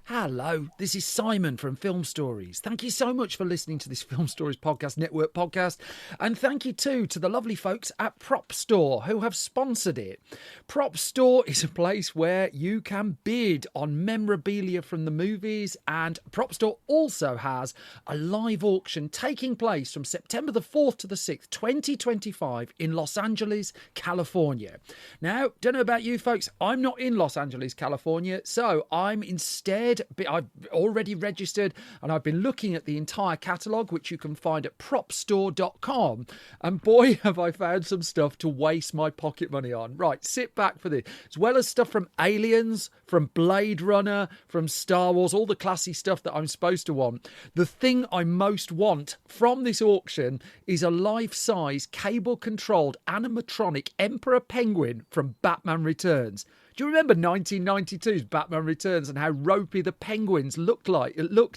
Hello, this is Simon from Film Stories. Thank you so much for listening to this Film Stories Podcast Network podcast. And thank you too to the lovely folks at Prop Store who have sponsored it. Prop Store is a place where you can bid on memorabilia from the movies, and Prop Store also has a live auction taking place from September the 4th to the 6th, 2025 in Los Angeles, California. Now, don't know about you folks, I'm not in Los Angeles, California, so I'm instead I've already registered and I've been looking at the entire catalogue, which you can find at propstore.com. And boy, have I found some stuff to waste my pocket money on. Right, sit back for this. As well as stuff from Aliens, from Blade Runner, from Star Wars, all the classy stuff that I'm supposed to want. The thing I most want from this auction is a life-size, cable-controlled animatronic Emperor Penguin from Batman Returns. Do you remember 1992's Batman Returns and how ropey the penguins looked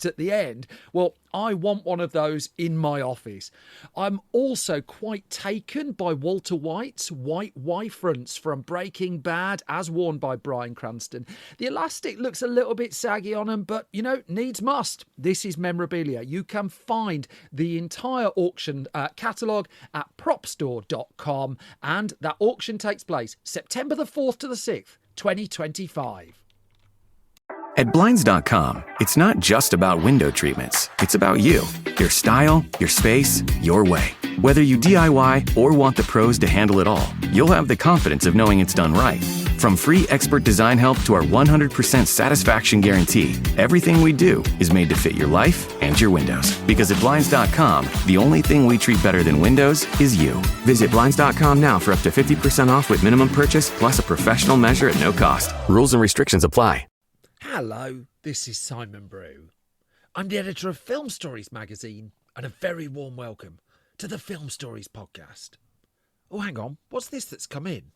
at the end? Well, I want one of those in my office. I'm also quite taken by Walter White's white Y-fronts from Breaking Bad, as worn by Bryan Cranston. The elastic looks a little bit saggy on them, but, you know, needs must. This is memorabilia. You can find the entire auction catalogue at propstore.com, and that auction takes place September the 4th to the 6th. 2025. At Blinds.com, it's not just about window treatments. It's about you, your style, your space, your way. Whether you DIY or want the pros to handle it all, you'll have the confidence of knowing it's done right. From free expert design help to our 100% satisfaction guarantee, everything we do is made to fit your life and your windows. Because at Blinds.com, the only thing we treat better than windows is you. Visit Blinds.com now for up to 50% off with minimum purchase plus a professional measure at no cost. Rules and restrictions apply. Hello, this is Simon Brew. I'm the editor of Film Stories magazine, and a very warm welcome to the Film Stories podcast. Oh, hang on, what's this that's come in?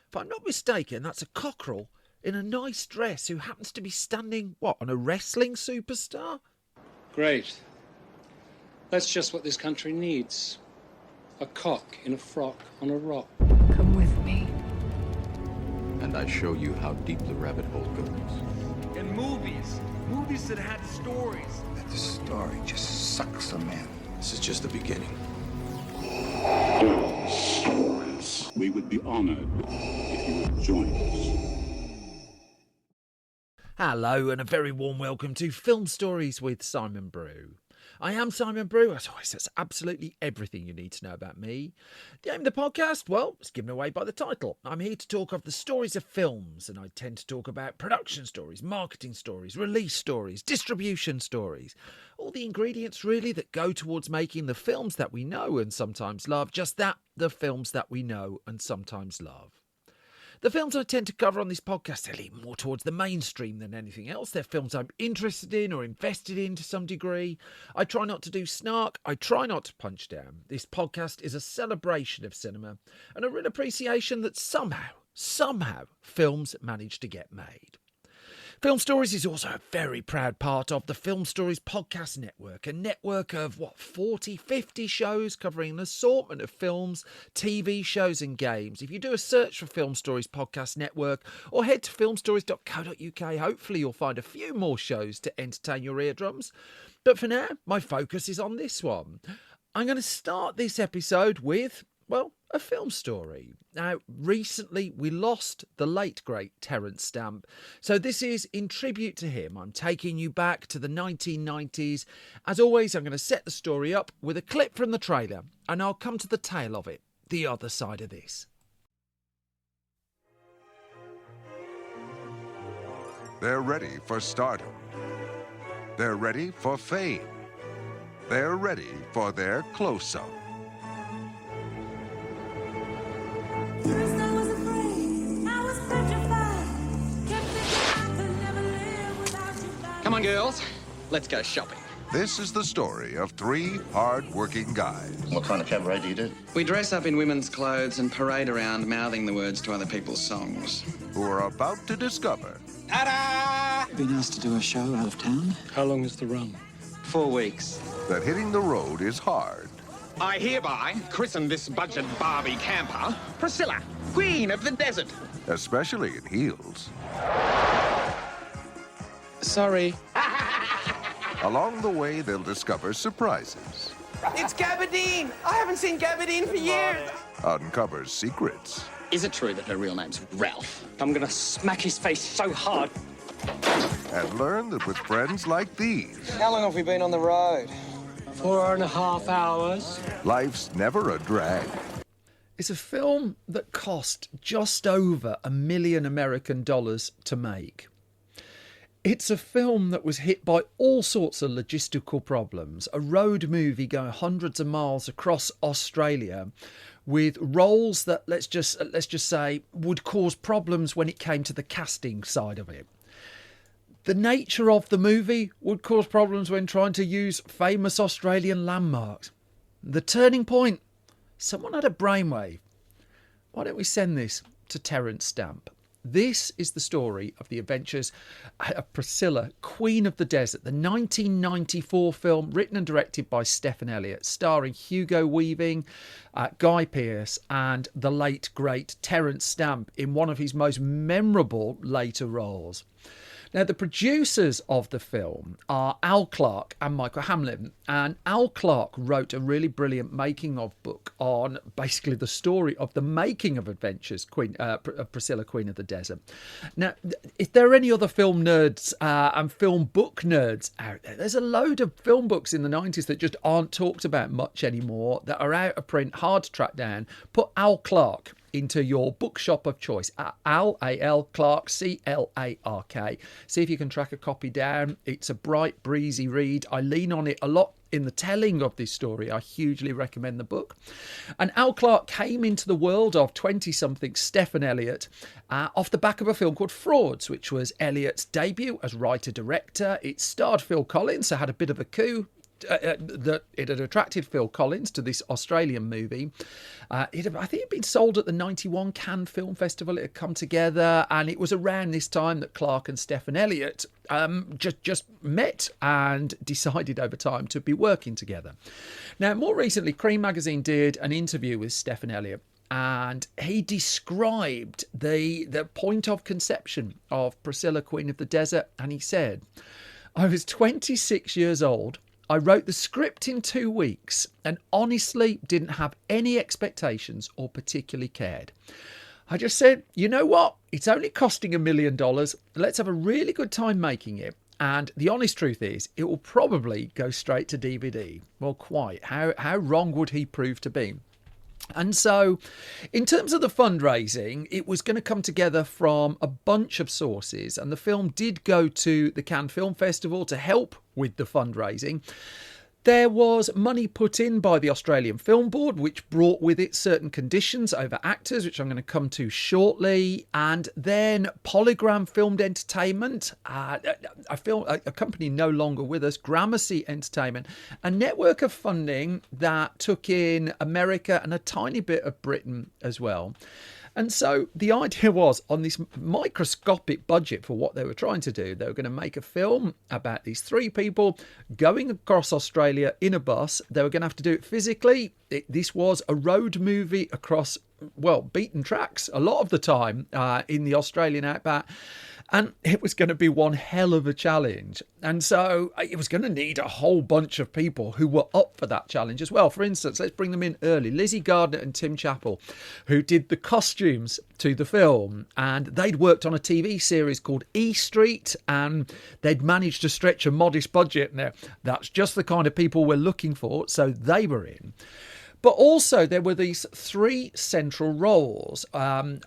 If I'm not mistaken, that's a cockerel in a nice dress who happens to be standing, on a wrestling superstar? Great. That's just what this country needs. A cock in a frock on a rock. Come with me. And I show you how deep the rabbit hole goes. In movies that had stories. That the story just sucks them in. This is just the beginning. Stories. We would be honored if you would join us. Hello, and a very warm welcome to Film Stories with Simon Brew. I am Simon Brew. As always, that's absolutely everything you need to know about me. The aim of the podcast, well, it's given away by the title. I'm here to talk of the stories of films, and I tend to talk about production stories, marketing stories, release stories, distribution stories. All the ingredients, really, that go towards making the films that we know and sometimes love. Just that, the films that we know and sometimes love. The films I tend to cover on this podcast, they lean more towards the mainstream than anything else. They're films I'm interested in or invested in to some degree. I try not to do snark. I try not to punch down. This podcast is a celebration of cinema and a real appreciation that somehow, films manage to get made. Film Stories is also a very proud part of the Film Stories Podcast Network, a network of, 40, 50 shows covering an assortment of films, TV shows and games. If you do a search for Film Stories Podcast Network or head to filmstories.co.uk, hopefully you'll find a few more shows to entertain your eardrums. But for now, my focus is on this one. I'm going to start this episode with, a film story. Now, recently we lost the late, great Terence Stamp. So this is in tribute to him. I'm taking you back to the 1990s. As always, I'm going to set the story up with a clip from the trailer, and I'll come to the tail of it, the other side of this. They're ready for stardom. They're ready for fame. They're ready for their close-up. Come on, girls. Let's go shopping. This is the story of three hard-working guys. What kind of cabaret do you do? We dress up in women's clothes and parade around mouthing the words to other people's songs. Who are about to discover... Ta-da! Been asked to do a show out of town? How long is the run? 4 weeks. that hitting the road is hard. I hereby christen this budget Barbie camper Priscilla, Queen of the Desert. Especially in heels. Sorry. Along the way, they'll discover surprises, It's Gabardine! I haven't seen Gabardine for years! uncover secrets, Is it true that her real name's Ralph? I'm gonna smack his face so hard. and learn that with friends like these, How long have we been on the road? 4.5 hours. life's never a drag. It's a film that cost just over $1 million American dollars to make. It's a film that was hit by all sorts of logistical problems. A road movie going hundreds of miles across Australia with roles that, let's just say, would cause problems when it came to the casting side of it. The nature of the movie would cause problems when trying to use famous Australian landmarks. The turning point, someone had a brainwave. Why don't we send this to Terence Stamp? This is the story of the adventures of Priscilla, Queen of the Desert, the 1994 film written and directed by Stephen Elliott, starring Hugo Weaving, Guy Pearce and the late, great Terence Stamp in one of his most memorable later roles. Now, the producers of the film are Al Clark and Michael Hamlin. And Al Clark wrote a really brilliant making of book on basically the story of the making of Adventures, Priscilla, Queen of the Desert. Now, if there are any other film nerds and film book nerds out there, there's a load of film books in the 90s that just aren't talked about much anymore, that are out of print, hard to track down. Put Al Clark into your bookshop of choice. Al, A-L, Clark, C-L-A-R-K. See if you can track a copy down. It's a bright, breezy read. I lean on it a lot in the telling of this story. I hugely recommend the book. And Al Clark came into the world of 20-something Stephen Elliott off the back of a film called Frauds, which was Elliott's debut as writer-director. It starred Phil Collins, so had a bit of a coup. That it had attracted Phil Collins to this Australian movie. I think it had been sold at the 91 Cannes Film Festival. It had come together, and it was around this time that Clark and Stephen Elliott just met and decided over time to be working together. Now, more recently, Cream magazine did an interview with Stephen Elliott, and he described the point of conception of Priscilla, Queen of the Desert, and he said, "I was 26 years old. I wrote the script in 2 weeks and honestly didn't have any expectations or particularly cared. I just said, you know what? It's only costing $1 million. Let's have a really good time making it. And the honest truth is, it will probably go straight to DVD." Well, quite. How wrong would he prove to be? And so, in terms of the fundraising, it was going to come together from a bunch of sources, and the film did go to the Cannes Film Festival to help with the fundraising. There was money put in by the Australian Film Board, which brought with it certain conditions over actors, which I'm going to come to shortly. And then Polygram Filmed Entertainment, a company no longer with us, Gramercy Entertainment, a network of funding that took in America and a tiny bit of Britain as well. And so the idea was, on this microscopic budget for what they were trying to do, they were going to make a film about these three people going across Australia in a bus. They were going to have to do it physically. This was a road movie across, well, beaten tracks a lot of the time in the Australian outback. And it was going to be one hell of a challenge. And so it was going to need a whole bunch of people who were up for that challenge as well. For instance, let's bring them in early. Lizzie Gardner and Tim Chappell, who did the costumes to the film. And they'd worked on a TV series called E Street, and they'd managed to stretch a modest budget. Now, that's just the kind of people we're looking for. So they were in. But also there were these three central roles, one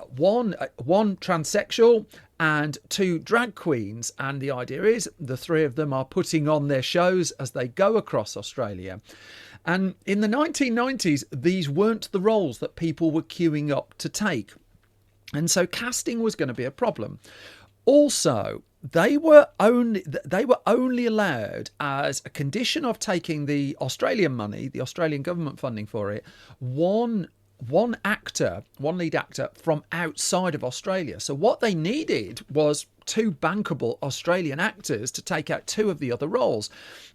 transsexual and two drag queens. And the idea is the three of them are putting on their shows as they go across Australia. And in the 1990s, these weren't the roles that people were queuing up to take. And so casting was going to be a problem. Also, they were only allowed, as a condition of taking the Australian money, the Australian government funding for it, one lead actor from outside of Australia. So what they needed was two bankable Australian actors to take out two of the other roles.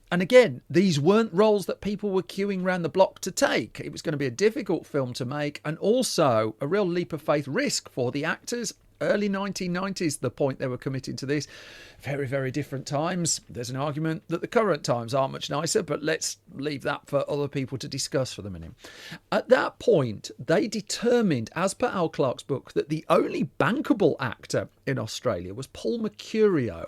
And again, these weren't roles that people were queuing around the block to take. It was going to be a difficult film to make, and also a real leap of faith risk for the actors early 1990s, the point they were committing to this. Very, very different times. There's an argument that the current times aren't much nicer, but let's leave that for other people to discuss for the minute. At that point, they determined, as per Al Clark's book, that the only bankable actor in Australia was Paul Mercurio. Now,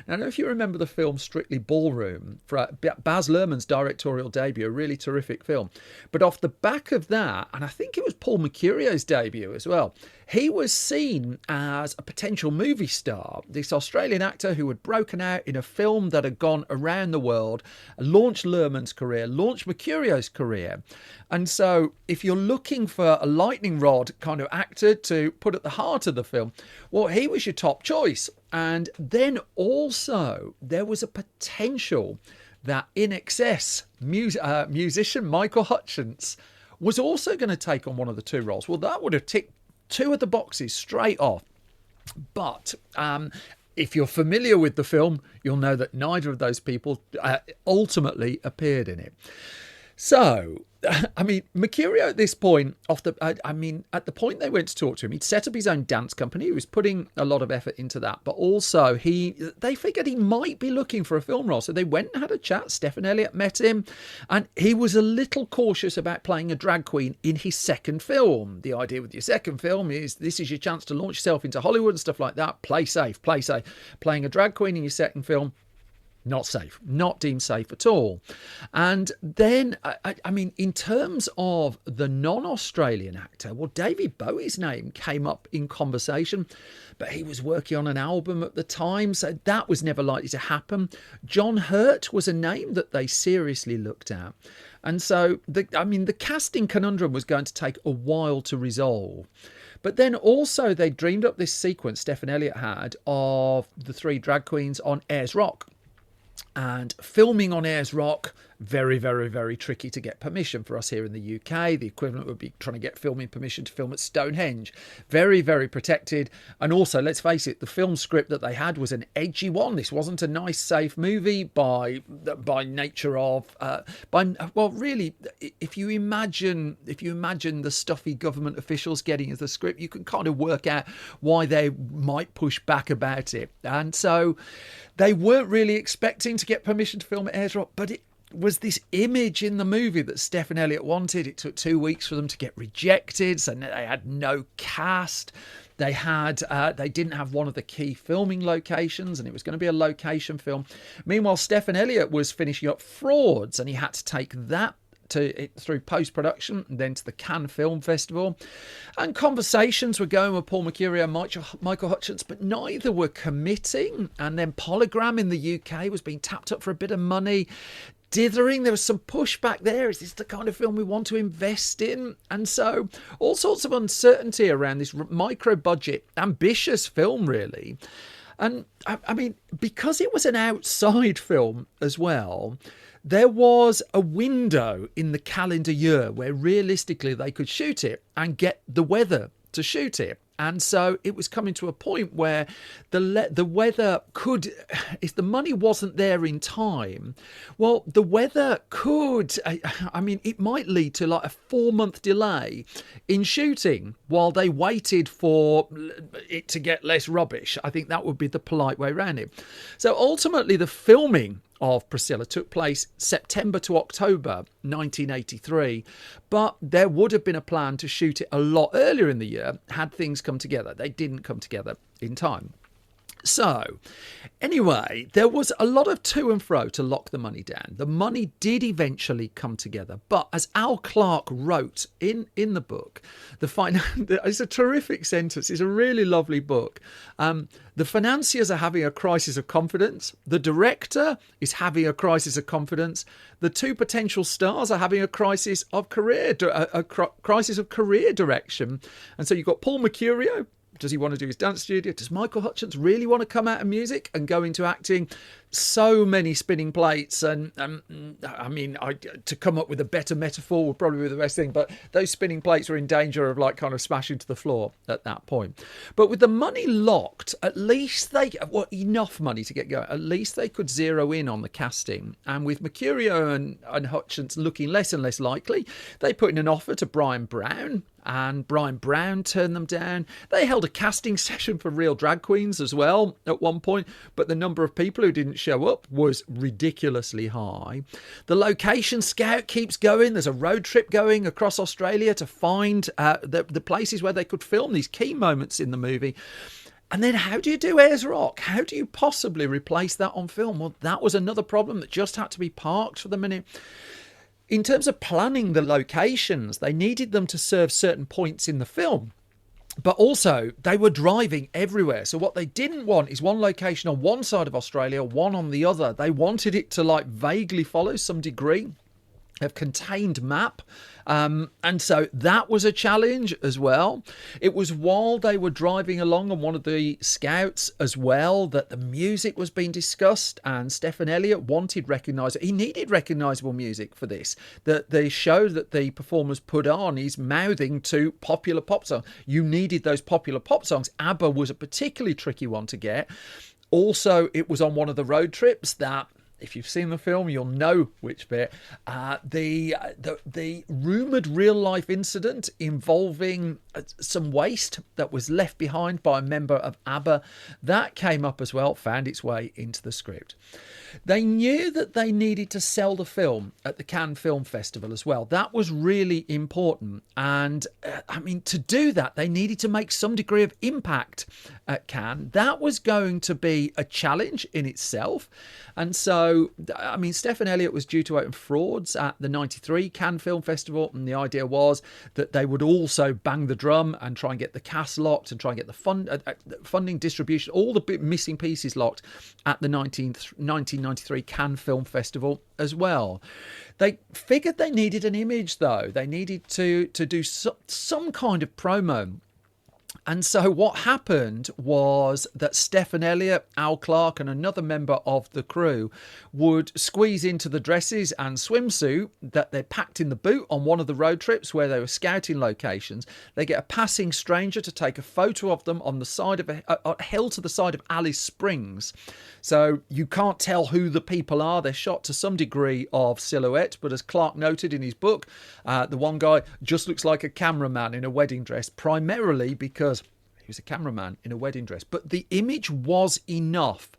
I don't know if you remember the film Strictly Ballroom, for Baz Luhrmann's directorial debut, a really terrific film. But off the back of that, and I think it was Paul Mercurio's debut as well, he was seen as a potential movie star, this Australian actor who had broken out in a film that had gone around the world, launched Luhrmann's career, launched Mercurio's career. And so if you're looking for a lightning rod kind of actor to put at the heart of the film, well, he was your top choice. And then also there was a potential that In Excess musician Michael Hutchence was also going to take on one of the two roles. Well, that would have ticked two of the boxes straight off. But if you're familiar with the film, you'll know that neither of those people ultimately appeared in it. So, I mean, Mercurio at this point, at the point they went to talk to him, he'd set up his own dance company. He was putting a lot of effort into that. But also, they figured he might be looking for a film role. So they went and had a chat. Stephen Elliott met him. And he was a little cautious about playing a drag queen in his second film. The idea with your second film is this is your chance to launch yourself into Hollywood and stuff like that. Play safe, play safe. Playing a drag queen in your second film, not safe, not deemed safe at all. And then, I mean, in terms of the non-Australian actor, well, David Bowie's name came up in conversation, but he was working on an album at the time, so that was never likely to happen. John Hurt was a name that they seriously looked at. And so, the casting conundrum was going to take a while to resolve. But then also they dreamed up this sequence Stephen Elliott had of the three drag queens on Ayers Rock. And filming on Ayers Rock, very, very, very tricky to get permission for us here in the UK. The equivalent would be trying to get filming permission to film at Stonehenge. Very, very protected. And also, let's face it, the film script that they had was an edgy one. This wasn't a nice, safe movie by nature of... really, if you imagine the stuffy government officials getting the script, you can kind of work out why they might push back about it. And so they weren't really expecting to get permission to film at Ayers Rock, but it was this image in the movie that Stephen Elliott wanted. It took 2 weeks for them to get rejected, so they had no cast. They didn't have one of the key filming locations, and it was going to be a location film. Meanwhile, Stephen Elliott was finishing up Frauds, and he had to take that through post-production and then to the Cannes Film Festival. And conversations were going with Paul Mercurio and Michael Hutchence, but neither were committing. And then Polygram in the UK was being tapped up for a bit of money. Dithering, there was some pushback there. Is this the kind of film we want to invest in? And so all sorts of uncertainty around this micro-budget, ambitious film, really. And I mean, because it was an outside film as well, there was a window in the calendar year where realistically they could shoot it and get the weather to shoot it. And so it was coming to a point where the weather could, if the money wasn't there in time, well, the weather could, it might lead to like a 4-month delay in shooting while they waited for it to get less rubbish. I think that would be the polite way around it. So ultimately the filming of Priscilla took place September to October 1983, but there would have been a plan to shoot it a lot earlier in the year had things come together. They didn't come together in time. So, anyway, there was a lot of to and fro to lock the money down. The money did eventually come together, but as Al Clark wrote in the book, it's a terrific sentence. It's a really lovely book. The financiers are having a crisis of confidence. The director is having a crisis of confidence. The two potential stars are having a crisis of career direction. And so you've got Paul Mercurio. Does he want to do his dance studio? Does Michael Hutchence really want to come out of music and go into acting? so many spinning plates, and to come up with a better metaphor would probably be the best thing, but those spinning plates were in danger of like kind of smashing to the floor at that point. But with the money locked, at least enough money to get going, at least they could zero in on the casting. And with Mercurio and Hutchins looking less and less likely, they put in an offer to Brian Brown, and Brian Brown turned them down. They held a casting session for real drag queens as well at one point, but the number of people who didn't show up was ridiculously high. The location scout keeps going. There's a road trip going across Australia to find the places where they could film these key moments in the movie. And then how do you do Ayers Rock? How do you possibly replace that on film? Well, that was another problem that just had to be parked for the minute. In terms of planning the locations, they needed them to serve certain points in the film. But also, they were driving everywhere. So what they didn't want is one location on one side of Australia, one on the other. They wanted it to like vaguely follow some degree of contained map. And so that was a challenge as well. It was while they were driving along on one of the scouts as well that the music was being discussed, and Stephen Elliott wanted recognisable. He needed recognisable music for this. The show that the performers put on is mouthing to popular pop songs. You needed those popular pop songs. ABBA was a particularly tricky one to get. Also, it was on one of the road trips that, if you've seen the film, you'll know which bit. The rumoured real-life incident involving some waste that was left behind by a member of ABBA, that came up as well, found its way into the script. They knew that they needed to sell the film at the Cannes Film Festival as well. That was really important. And to do that, they needed to make some degree of impact at Cannes. That was going to be a challenge in itself. And so, Stephen Elliott was due to open Frauds at the 93 Cannes Film Festival. And the idea was that they would also bang the drum and try and get the cast locked and try and get the funding, distribution, all the missing pieces locked at the 1993 Cannes Film Festival as well. They figured they needed an image, though. They needed to do some kind of promo. And so what happened was that Stephen Elliott, Al Clark and another member of the crew would squeeze into the dresses and swimsuit that they packed in the boot on one of the road trips where they were scouting locations. They get a passing stranger to take a photo of them on the side of held to the side of Alice Springs. So you can't tell who the people are. They're shot to some degree of silhouette, but as Clark noted in his book, the one guy just looks like a cameraman in a wedding dress, primarily because he was a cameraman in a wedding dress. But the image was enough.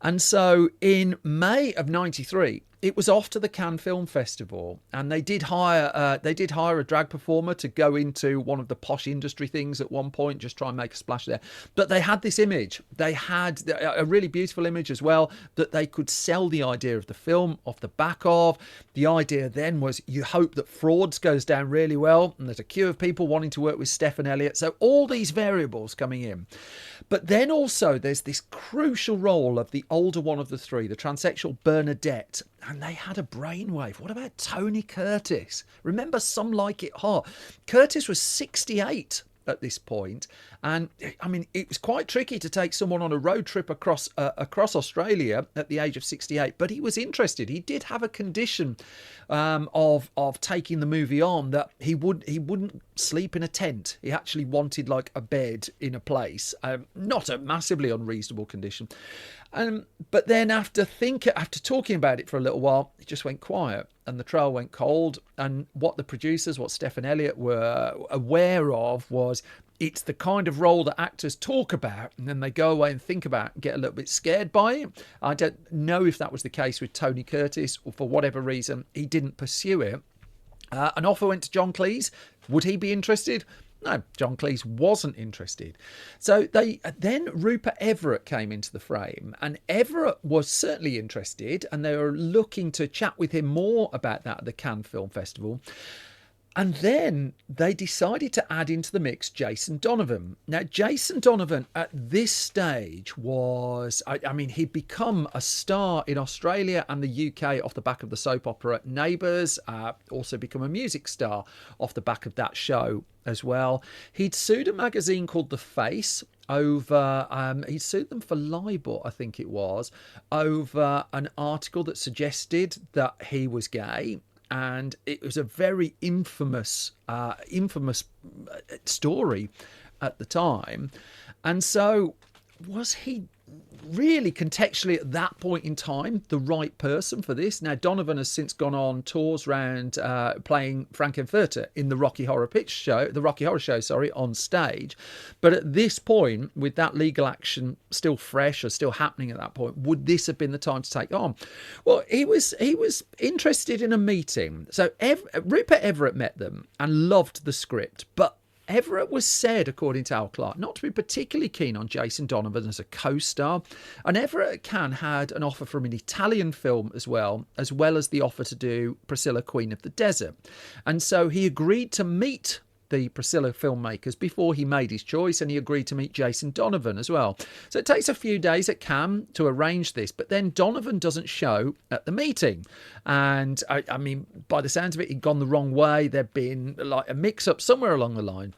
And so in May of 93, it was off to the Cannes Film Festival, and they did hire a drag performer to go into one of the posh industry things at one point, just try and make a splash there. But they had this image. They had a really beautiful image as well that they could sell the idea of the film off the back of. The idea then was you hope that Frauds goes down really well, and there's a queue of people wanting to work with Stephen Elliott. So all these variables coming in. But then also there's this crucial role of the older one of the three, the transsexual Bernadette. And they had a brainwave. What about Tony Curtis? Remember Some Like It Hot? Curtis was 68 at this point, and it was quite tricky to take someone on a road trip across Australia at the age of 68, but he was interested. He did have a condition of taking the movie on, that he wouldn't sleep in a tent. He actually wanted like a bed in a place, not a massively unreasonable condition. But then after talking about it for a little while, it just went quiet and the trail went cold. And what the producers, what Stephen Elliott were aware of was it's the kind of role that actors talk about and then they go away and think about and get a little bit scared by it. I don't know if that was the case with Tony Curtis, or for whatever reason, he didn't pursue it. An offer went to John Cleese. Would he be interested? No, John Cleese wasn't interested. So then Rupert Everett came into the frame, and Everett was certainly interested, and they were looking to chat with him more about that at the Cannes Film Festival. And then they decided to add into the mix Jason Donovan. Now, Jason Donovan at this stage was, he'd become a star in Australia and the UK off the back of the soap opera Neighbours, also become a music star off the back of that show as well. He'd sued a magazine called The Face over, he sued them for libel, I think it was, over an article that suggested that he was gay. And it was a very infamous story at the time. And so was he really contextually at that point in time the right person for this? Now, Donovan has since gone on tours around playing Frankenfurter in the Rocky Horror Show, on stage. But at this point, with that legal action still fresh or still happening at that point, would this have been the time to take on? Well, he was interested in a meeting. So Rupert Everett met them and loved the script, but Everett was said, according to Al Clark, not to be particularly keen on Jason Donovan as a co-star. And Everett had an offer from an Italian film as well as the offer to do Priscilla, Queen of the Desert. And so he agreed to meet the Priscilla filmmakers before he made his choice, and he agreed to meet Jason Donovan as well. So it takes a few days at Cannes to arrange this, but then Donovan doesn't show at the meeting. And I mean, by the sounds of it, he'd gone the wrong way. There'd been like a mix-up somewhere along the line.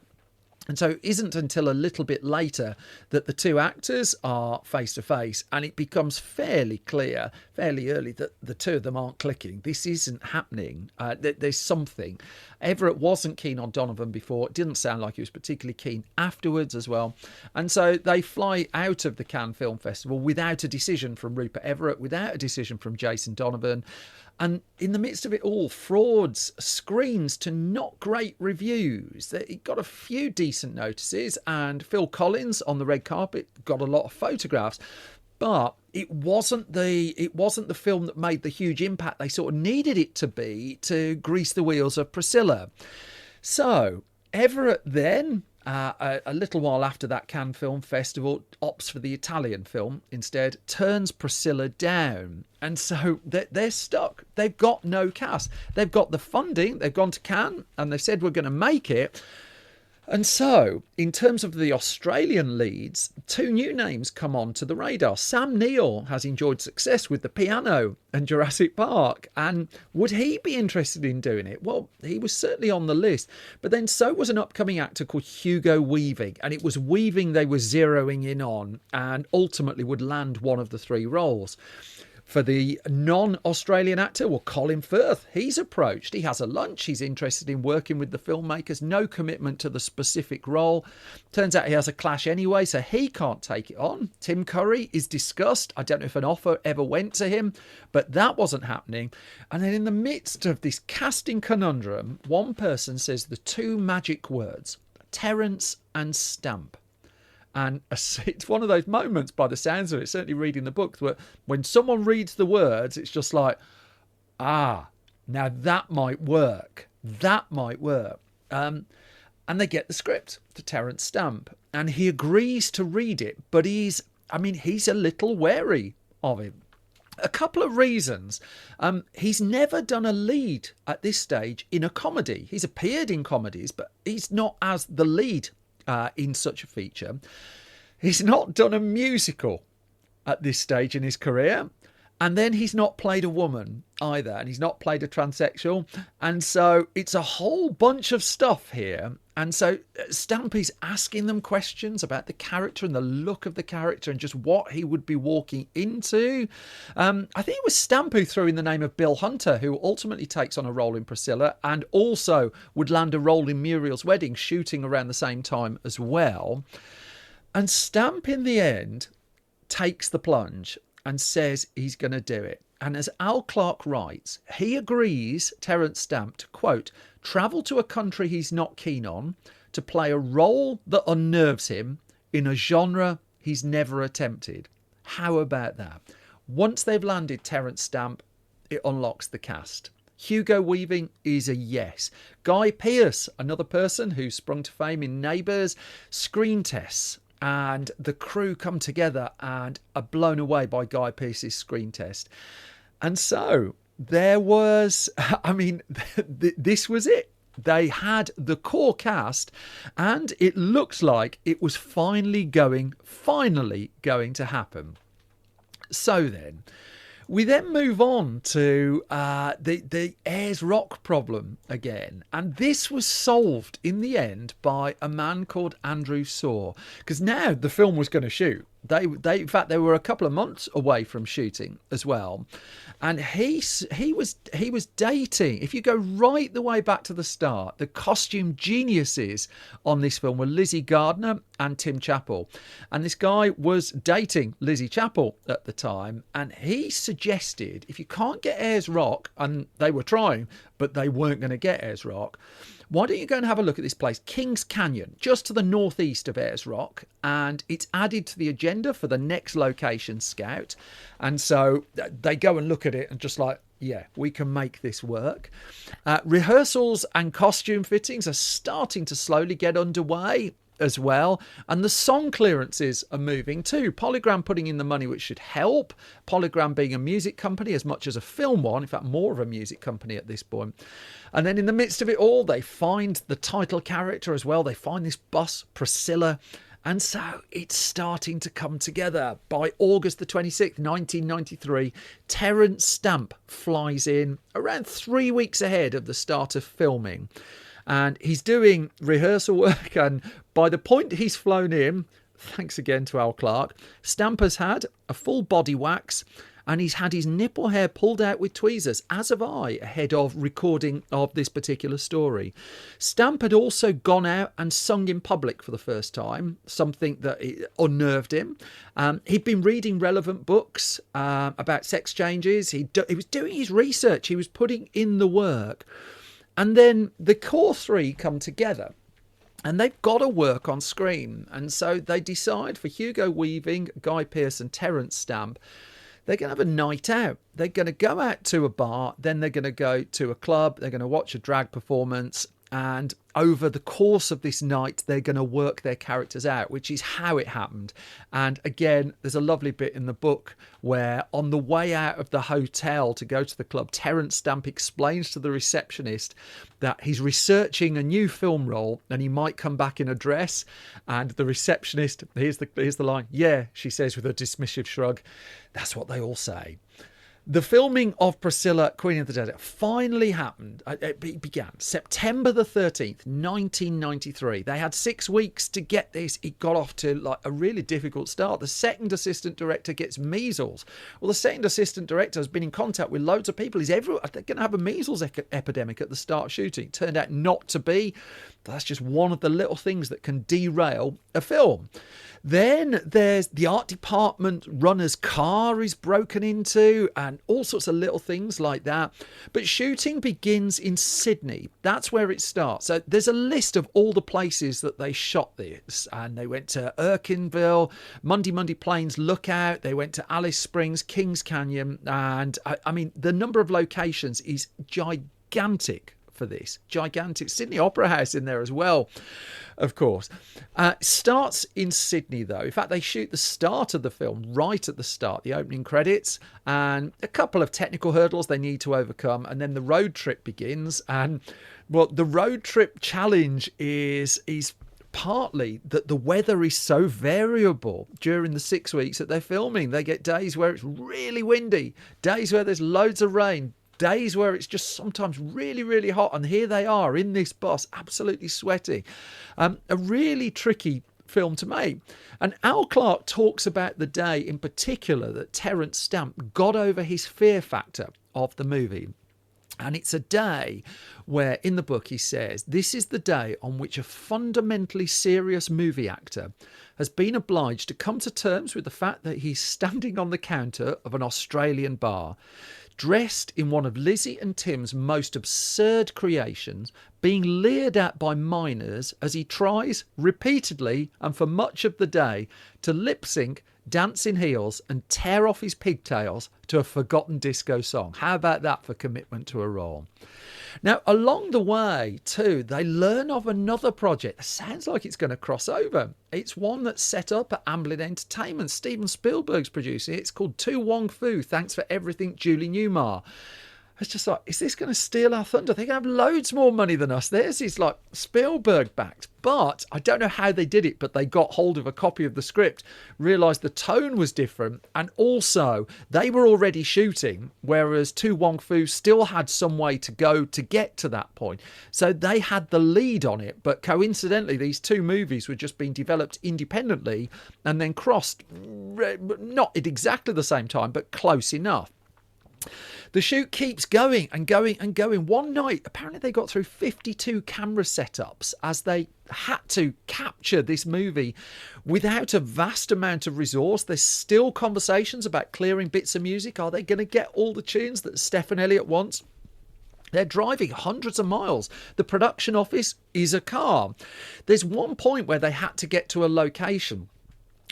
And so it isn't until a little bit later that the two actors are face to face, and it becomes fairly clear, fairly early, that the two of them aren't clicking. This isn't happening. There's something. Everett wasn't keen on Donovan before. It didn't sound like he was particularly keen afterwards as well. And so they fly out of the Cannes Film Festival without a decision from Rupert Everett, without a decision from Jason Donovan. And in the midst of it all, Frauds screens to not great reviews. It got a few decent notices, and Phil Collins on the red carpet got a lot of photographs. But it wasn't the film that made the huge impact they sort of needed it to be to grease the wheels of Priscilla. So Everett then, a little while after that Cannes Film Festival, opts for the Italian film instead, turns Priscilla down. And so they're stuck. They've got no cast. They've got the funding. They've gone to Cannes and they've said, we're going to make it. And so, in terms of the Australian leads, two new names come on to the radar. Sam Neill has enjoyed success with The Piano and Jurassic Park. And would he be interested in doing it? Well, he was certainly on the list. But then so was an upcoming actor called Hugo Weaving. And it was Weaving they were zeroing in on and ultimately would land one of the three roles. For the non-Australian actor, well, Colin Firth, he's approached. He has a lunch. He's interested in working with the filmmakers. No commitment to the specific role. Turns out he has a clash anyway, so he can't take it on. Tim Curry is discussed. I don't know if an offer ever went to him, but that wasn't happening. And then in the midst of this casting conundrum, one person says the two magic words, Terence and Stamp. And it's one of those moments, by the sounds of it, certainly reading the book, where when someone reads the words, it's just like, now that might work. That might work. And they get the script to Terence Stamp. And he agrees to read it, but he's a little wary of it. A couple of reasons. He's never done a lead at this stage in a comedy. He's appeared in comedies, but he's not as the lead in such a feature. He's not done a musical at this stage in his career, and then he's not played a woman either, and he's not played a transsexual, and so it's a whole bunch of stuff here. And so Stamp is asking them questions about the character and the look of the character and just what he would be walking into. I think it was Stamp who threw in the name of Bill Hunter, who ultimately takes on a role in Priscilla and also would land a role in Muriel's Wedding, shooting around the same time as well. And Stamp in the end takes the plunge and says he's going to do it. And as Al Clark writes, he agrees, Terence Stamp, to, quote, travel to a country he's not keen on, to play a role that unnerves him in a genre he's never attempted. How about that? Once they've landed Terence Stamp, it unlocks the cast. Hugo Weaving is a yes. Guy Pearce, another person who sprung to fame in Neighbours, screen tests. And the crew come together and are blown away by Guy Pearce's screen test. And so there was, this was it. They had the core cast, and it looks like it was finally going to happen. So then, We then move on to the Ayers Rock problem again. And this was solved in the end by a man called Andrew Saw. Because now the film was going to shoot. They in fact, they were a couple of months away from shooting as well. And he was dating, if you go right the way back to the start, the costume geniuses on this film were Lizzie Gardner and Tim Chappell. And this guy was dating Lizzie Chappell at the time. And he suggested, if you can't get Ayers Rock, and they were trying, but they weren't going to get Ayers Rock, why don't you go and have a look at this place, Kings Canyon, just to the northeast of Ayers Rock, and it's added to the agenda for the next location scout. And so they go and look at it and just like, yeah, we can make this work. Rehearsals and costume fittings are starting to slowly get underway as well, and the song clearances are moving too. Polygram putting in the money, which should help. Polygram being a music company as much as a film one, in fact more of a music company at this point. And then in the midst of it all, they find the title character as well. They find this bus, Priscilla, and so it's starting to come together. By August the 26th, 1993, Terence Stamp flies in around 3 weeks ahead of the start of filming. And he's doing rehearsal work, and by the point he's flown in, thanks again to Al Clark, Stamp has had a full body wax, and he's had his nipple hair pulled out with tweezers, as have I, ahead of recording of this particular story. Stamp had also gone out and sung in public for the first time, something that unnerved him. He'd been reading relevant books about sex changes. He was doing his research. He was putting in the work. And then the core three come together and they've got to work on screen. And so they decide for Hugo Weaving, Guy Pearce and Terence Stamp, they're going to have a night out. They're going to go out to a bar, then they're going to go to a club, they're going to watch a drag performance, and over the course of this night, they're going to work their characters out, which is how it happened. And again, there's a lovely bit in the book where on the way out of the hotel to go to the club, Terence Stamp explains to the receptionist that he's researching a new film role and he might come back in a dress. And the receptionist, here's the line, yeah, she says with a dismissive shrug, that's what they all say. The filming of Priscilla, Queen of the Desert, finally happened. It began September the 13th, 1993. They had 6 weeks to get this. It got off to like a really difficult start. The second assistant director gets measles. Well, the second assistant director has been in contact with loads of people. They're going to have a measles epidemic at the start of shooting. It turned out not to be. That's just one of the little things that can derail a film. Then there's the art department runner's car is broken into and all sorts of little things like that. But shooting begins in Sydney. That's where it starts. So there's a list of all the places that they shot this. And they went to Erkinville, Mundy Plains Lookout. They went to Alice Springs, Kings Canyon. And I mean, the number of locations is gigantic. For this gigantic Sydney Opera House in there as well, of course. Starts in Sydney though. In fact, they shoot the start of the film right at the start, the opening credits, and a couple of technical hurdles they need to overcome, and then the road trip begins. And well, the road trip challenge is partly that the weather is so variable during the 6 weeks that they're filming. They get days where it's really windy, days where there's loads of rain, days where it's just sometimes really, really hot. And here they are in this bus, absolutely sweaty. A really tricky film to make. And Al Clark talks about the day in particular that Terence Stamp got over his fear factor of the movie. And it's a day where, in the book, he says, this is the day on which a fundamentally serious movie actor has been obliged to come to terms with the fact that he's standing on the counter of an Australian bar, dressed in one of Lizzie and Tim's most absurd creations, being leered at by minors as he tries repeatedly and for much of the day to lip sync, dance in heels and tear off his pigtails to a forgotten disco song. How about that for commitment to a role? Now, along the way, too, they learn of another project that sounds like it's going to cross over. It's one that's set up at Amblin Entertainment. Steven Spielberg's producing it. It's called To Wong Fu, Thanks for Everything, Julie Newmar. It's just like, is this going to steal our thunder? They're going to have loads more money than us. Theirs is like Spielberg backed. But I don't know how they did it, but they got hold of a copy of the script, realised the tone was different, and also they were already shooting, whereas Tu Wong Fu still had some way to go to get to that point. So they had the lead on it, but coincidentally, these two movies were just being developed independently and then crossed, not at exactly the same time, but close enough. The shoot keeps going and going and going. One night, apparently they got through 52 camera setups as they had to capture this movie without a vast amount of resource. There's still conversations about clearing bits of music. Are they going to get all the tunes that Stephen Elliott wants? They're driving hundreds of miles. The production office is a car. There's one point where they had to get to a location.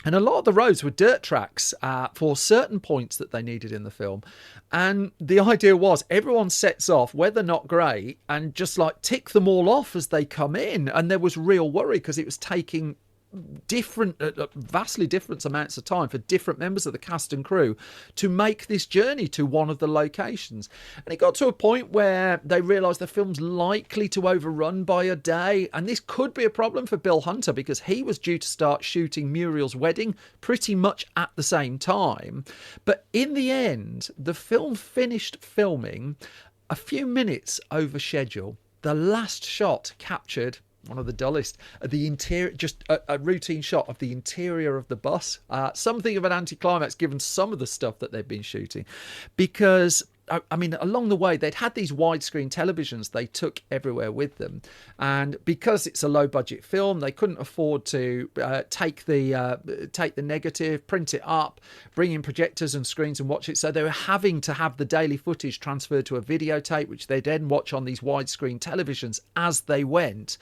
And a lot of the roads were dirt tracks for certain points that they needed in the film. And the idea was everyone sets off, weather not great, and just like tick them all off as they come in. And there was real worry because it was taking vastly different amounts of time for different members of the cast and crew to make this journey to one of the locations. And it got to a point where they realised the film's likely to overrun by a day, and this could be a problem for Bill Hunter because he was due to start shooting Muriel's wedding pretty much at the same time. But in the end, the film finished filming a few minutes over schedule. The last shot captured one of the dullest, the interior, just a routine shot of the interior of the bus. Something of an anticlimax given some of the stuff that they've been shooting, because I mean, along the way, they'd had these widescreen televisions they took everywhere with them. And because it's a low-budget film, they couldn't afford to take the negative, print it up, bring in projectors and screens and watch it. So they were having to have the daily footage transferred to a videotape, which they then watch on these widescreen televisions as they went.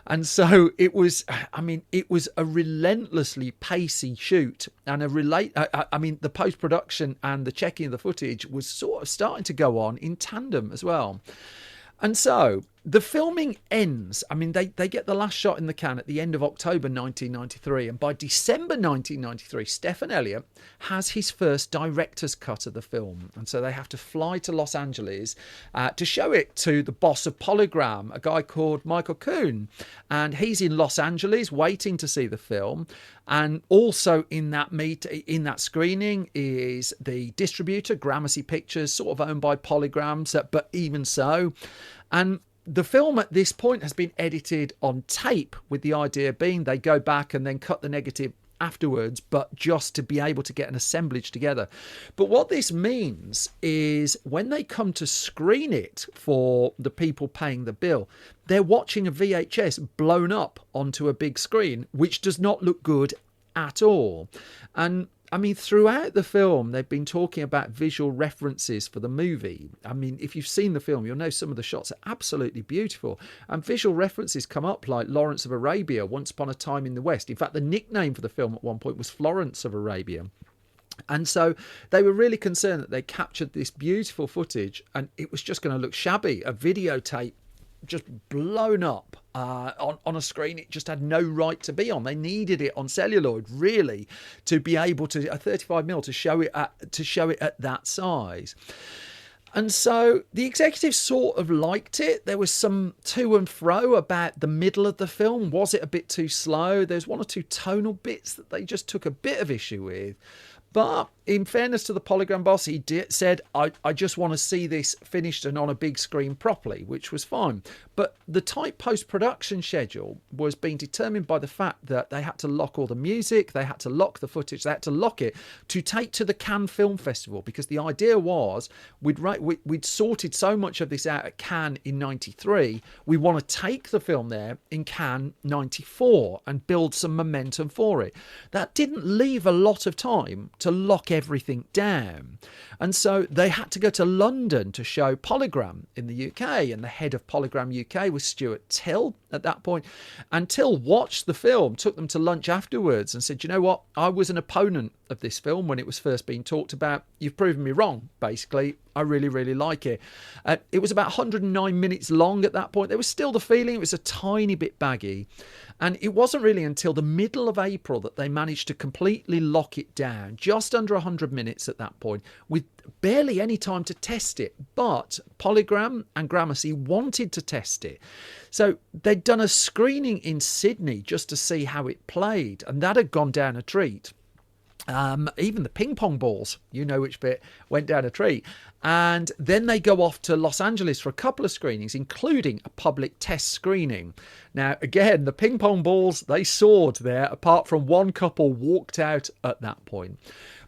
And so it was a relentlessly pacey shoot, and the post-production and the checking of the footage was sort of starting to go on in tandem as well. And so the filming ends. I mean, they get the last shot in the can at the end of October 1993. And by December 1993, Stephen Elliott has his first director's cut of the film. And so they have to fly to Los Angeles to show it to the boss of Polygram, a guy called Michael Kuhn. And he's in Los Angeles waiting to see the film. And also in that screening is the distributor, Gramercy Pictures, sort of owned by Polygram, but even so. And the film at this point has been edited on tape, with the idea being they go back and then cut the negative afterwards, but just to be able to get an assemblage together. But what this means is when they come to screen it for the people paying the bill, they're watching a VHS blown up onto a big screen, which does not look good at all. And I mean, throughout the film, they've been talking about visual references for the movie. I mean, if you've seen the film, you'll know some of the shots are absolutely beautiful. And visual references come up like Lawrence of Arabia, Once Upon a Time in the West. In fact, the nickname for the film at one point was Florence of Arabia. And so they were really concerned that they captured this beautiful footage and it was just going to look shabby. A videotape just blown up on a screen it just had no right to be on. They needed it on celluloid really to be able to, a 35mm, to show it at that size. And so the executives sort of liked it. There was some to and fro about the middle of the film. Was it a bit too slow? There's one or two tonal bits that they just took a bit of issue with. But in fairness to the Polygram boss, he said, I just want to see this finished and on a big screen properly, which was fine. But the tight post-production schedule was being determined by the fact that they had to lock all the music, they had to lock the footage, they had to lock it to take to the Cannes Film Festival, because the idea was we'd sorted so much of this out at Cannes in 93, we want to take the film there in Cannes 94 and build some momentum for it. That didn't leave a lot of time to lock everything down. And so they had to go to London to show Polygram in the UK, and the head of Polygram UK was Stuart Till at that point. And Till watched the film, took them to lunch afterwards and said, you know what, I was an opponent of this film when it was first being talked about. You've proven me wrong, basically. I really, really like it. It was about 109 minutes long at that point. There was still the feeling it was a tiny bit baggy. And it wasn't really until the middle of April that they managed to completely lock it down, just under 100 minutes at that point, with barely any time to test it. But Polygram and Gramercy wanted to test it. So they'd done a screening in Sydney just to see how it played, and that had gone down a treat. Even the ping pong balls, you know which bit, went down a treat. And then they go off to Los Angeles for a couple of screenings, including a public test screening. Now, again, the ping pong balls, they soared there, apart from one couple walked out at that point.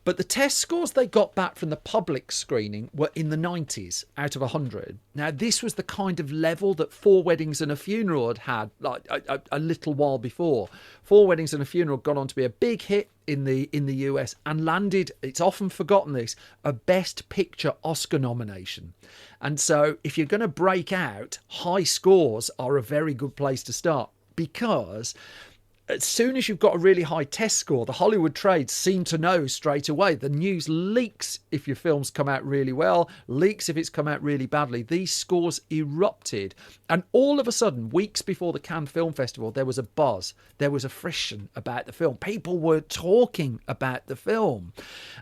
But the test scores they got back from the public screening were in the 90s out of 100. Now, this was the kind of level that Four Weddings and a Funeral had like a little while before. Four Weddings and a Funeral got on to be a big hit in the US and landed, it's often forgotten this, a Best Picture Oscar nomination. And so if you're going to break out, high scores are a very good place to start, because as soon as you've got a really high test score, the Hollywood trades seem to know straight away. The news leaks if your film's come out really well, leaks if it's come out really badly. These scores erupted. And all of a sudden, weeks before the Cannes Film Festival, there was a buzz. There was a friction about the film. People were talking about the film.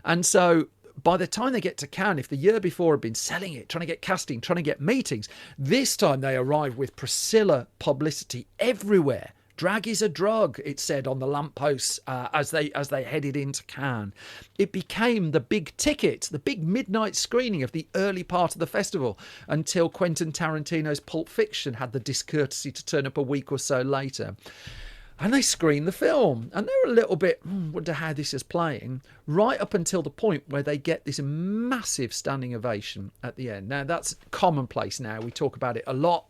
And so by the time they get to Cannes, if the year before had been selling it, trying to get casting, trying to get meetings, this time they arrive with Priscilla publicity everywhere. Drag is a drug, it said on the lampposts as they headed into Cannes. It became the big ticket, the big midnight screening of the early part of the festival, until Quentin Tarantino's Pulp Fiction had the discourtesy to turn up a week or so later. And they screened the film, and they were a little bit, wonder how this is playing, right up until the point where they get this massive standing ovation at the end. Now, that's commonplace now. We talk about it a lot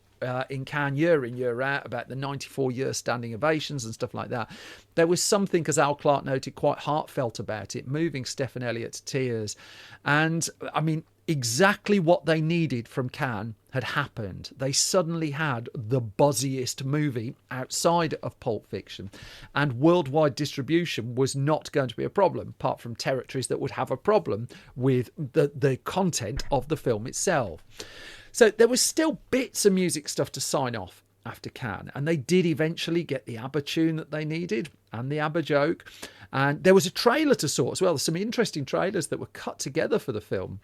in Cannes year in, year out, about the 94-year standing ovations and stuff like that. There was something, as Al Clark noted, quite heartfelt about it, moving Stephen Elliott to tears. And, I mean, exactly what they needed from Cannes had happened. They suddenly had the buzziest movie outside of Pulp Fiction, and worldwide distribution was not going to be a problem, apart from territories that would have a problem with the content of the film itself. So there was still bits of music stuff to sign off after Cannes, and they did eventually get the ABBA tune that they needed and the ABBA joke. And there was a trailer to sort as well. There's some interesting trailers that were cut together for the film.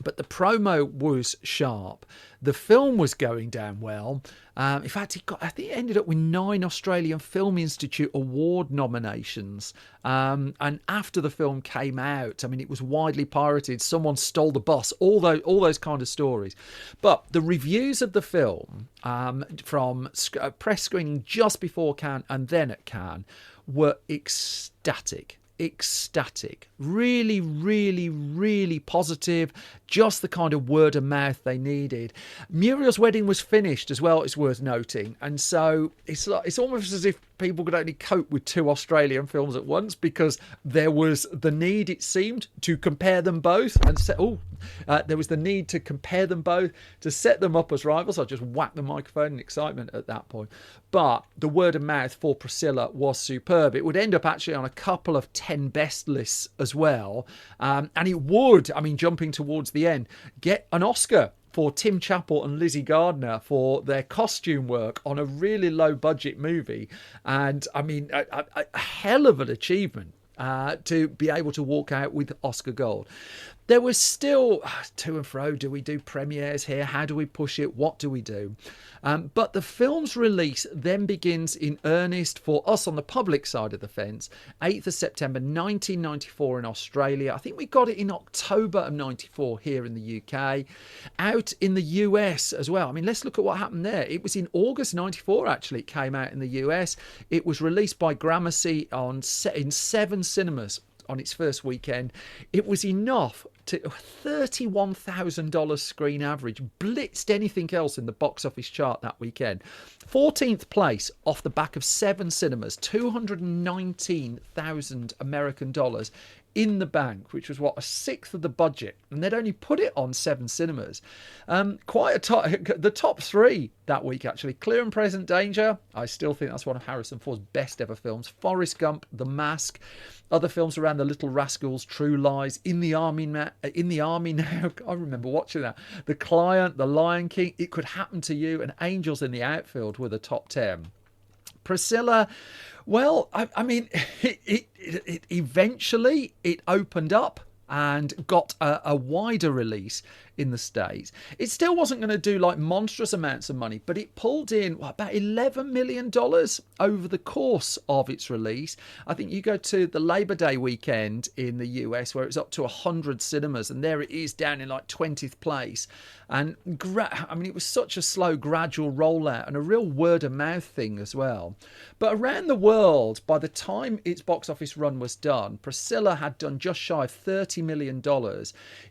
But the promo was sharp. The film was going down well. In fact, I think it ended up with 9 Australian Film Institute Award nominations. And after the film came out, I mean, it was widely pirated. Someone stole the bus. All those kind of stories. But the reviews of the film from a press screening just before Cannes and then at Cannes were ecstatic. Really, really, really positive. Just the kind of word of mouth they needed. Muriel's wedding was finished as well, it's worth noting, and so it's almost as if people could only cope with 2 Australian films at once, because there was the need, it seemed, to compare them both and there was the need to compare them both to set them up as rivals. I just whacked the microphone in excitement at that point. But the word of mouth for Priscilla was superb. It would end up actually on a couple of 10 best lists as well, and it would, I mean, jumping towards the end, get an Oscar for Tim Chappell and Lizzie Gardner for their costume work on a really low budget movie. And I mean, a hell of an achievement to be able to walk out with Oscar gold. There was still to and fro. Do we do premieres here? How do we push it? What do we do? But the film's release then begins in earnest for us on the public side of the fence. 8th of September 1994 in Australia. I think we got it in October of 94 here in the UK. Out in the US as well. I mean, let's look at what happened there. It was in August 94 actually it came out in the US. It was released by Gramercy in 7 cinemas on its first weekend. It was enough to $31,000 screen average, blitzed anything else in the box office chart that weekend. 14th place off the back of 7 cinemas, $219,000 American dollars in the bank, which was what, a sixth of the budget, and they'd only put it on 7 cinemas. The top 3 that week actually: Clear and Present Danger, I still think that's one of Harrison Ford's best ever films. Forrest Gump, The Mask, other films around The Little Rascals, True Lies, In the Army Now, I remember watching that. The Client, The Lion King, It Could Happen to You, and Angels in the Outfield were the top 10. Priscilla, well, I mean, it eventually it opened up and got a wider release in the States. It still wasn't going to do like monstrous amounts of money, but it pulled in about $11 million over the course of its release. I think you go to the Labor Day weekend in the US where it's up to 100 cinemas, and there it is down in like 20th place. And it was such a slow, gradual rollout and a real word of mouth thing as well. But around the world, by the time its box office run was done, Priscilla had done just shy of $30 million.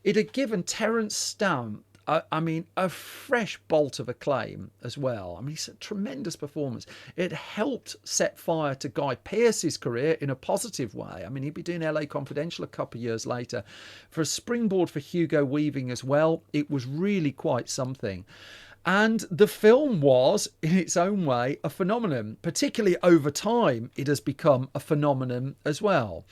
It had given Terence Stamp a fresh bolt of acclaim as well. It's a tremendous performance. It helped set fire to Guy Pearce's career in a positive way. He'd be doing LA Confidential a couple of years later. For a springboard for Hugo Weaving as well, it was really quite something. And the film was, in its own way, a phenomenon. Particularly over time, it has become a phenomenon as well.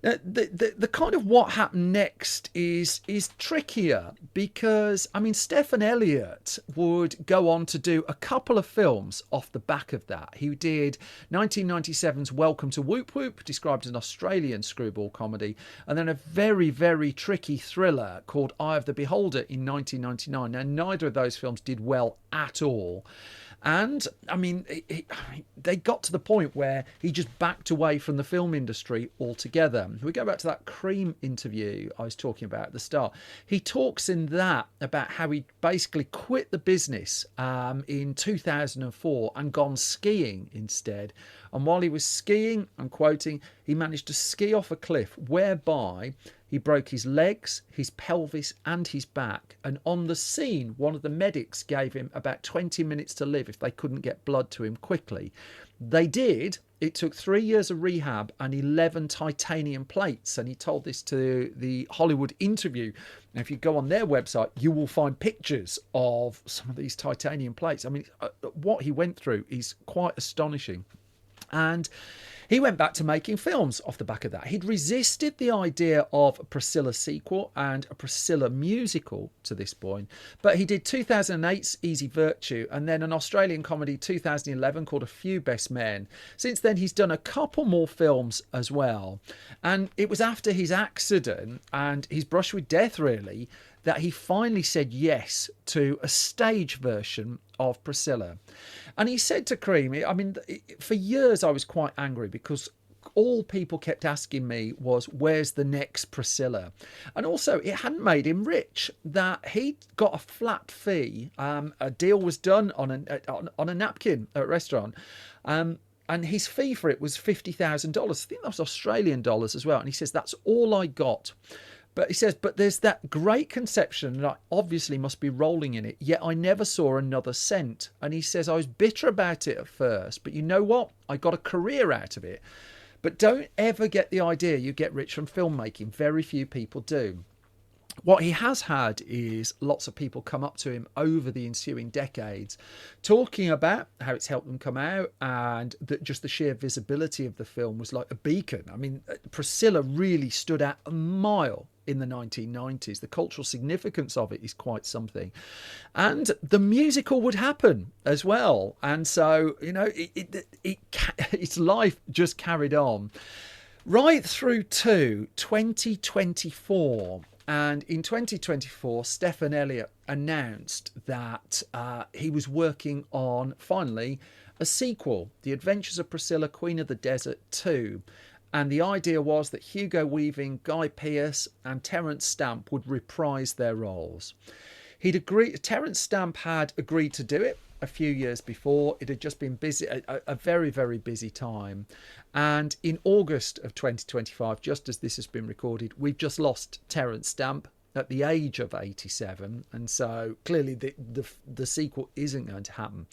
The kind of what happened next is trickier because, Stephen Elliott would go on to do a couple of films off the back of that. He did 1997's Welcome to Whoop Whoop, described as an Australian screwball comedy, and then a very, very tricky thriller called Eye of the Beholder in 1999. Now, neither of those films did well at all. And, they got to the point where he just backed away from the film industry altogether. We go back to that Cream interview I was talking about at the start. He talks in that about how he basically quit the business in 2004 and gone skiing instead. And while he was skiing, I'm quoting, he managed to ski off a cliff whereby he broke his legs, his pelvis and his back. And on the scene, one of the medics gave him about 20 minutes to live if they couldn't get blood to him quickly. They did. It took 3 years of rehab and 11 titanium plates. And he told this to the Hollywood Interview. Now, if you go on their website, you will find pictures of some of these titanium plates. What he went through is quite astonishing. And he went back to making films off the back of that. He'd resisted the idea of a Priscilla sequel and a Priscilla musical to this point, but he did 2008's Easy Virtue and then an Australian comedy 2011 called A Few Best Men. Since then, he's done a couple more films as well. And it was after his accident and his brush with death, really, that he finally said yes to a stage version of Priscilla. And he said to Cream, for years I was quite angry because all people kept asking me was, where's the next Priscilla? And also, it hadn't made him rich, that he'd got a flat fee. A deal was done on a napkin at a restaurant. And his fee for it was $50,000. I think that was Australian dollars as well. And he says, that's all I got. But he says, but there's that great conception and I obviously must be rolling in it, yet I never saw another cent. And he says, I was bitter about it at first, but you know what? I got a career out of it. But don't ever get the idea you get rich from filmmaking. Very few people do. What he has had is lots of people come up to him over the ensuing decades talking about how it's helped them come out and that just the sheer visibility of the film was like a beacon. Priscilla really stood out a mile in the 1990s. The cultural significance of it is quite something. And the musical would happen as well. And so, its life just carried on right through to 2024. And in 2024, Stephen Elliott announced that he was working on, finally, a sequel, The Adventures of Priscilla, Queen of the Desert 2. And the idea was that Hugo Weaving, Guy Pearce and Terence Stamp would reprise their roles. Terence Stamp had agreed to do it a few years before. It had just been busy, a very, very busy time. And in August of 2025, just as this has been recorded, we've just lost Terence Stamp at the age of 87. And so clearly the sequel isn't going to happen.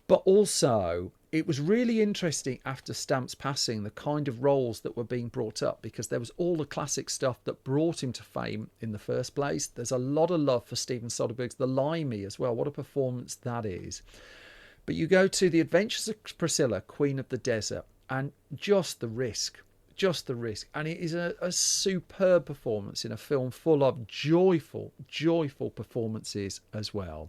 But also, it was really interesting after Stamp's passing, the kind of roles that were being brought up, because there was all the classic stuff that brought him to fame in the first place. There's a lot of love for Steven Soderbergh's The Limey as well. What a performance that is. But you go to The Adventures of Priscilla, Queen of the Desert, and just the risk. And it is a superb performance in a film full of joyful performances as well.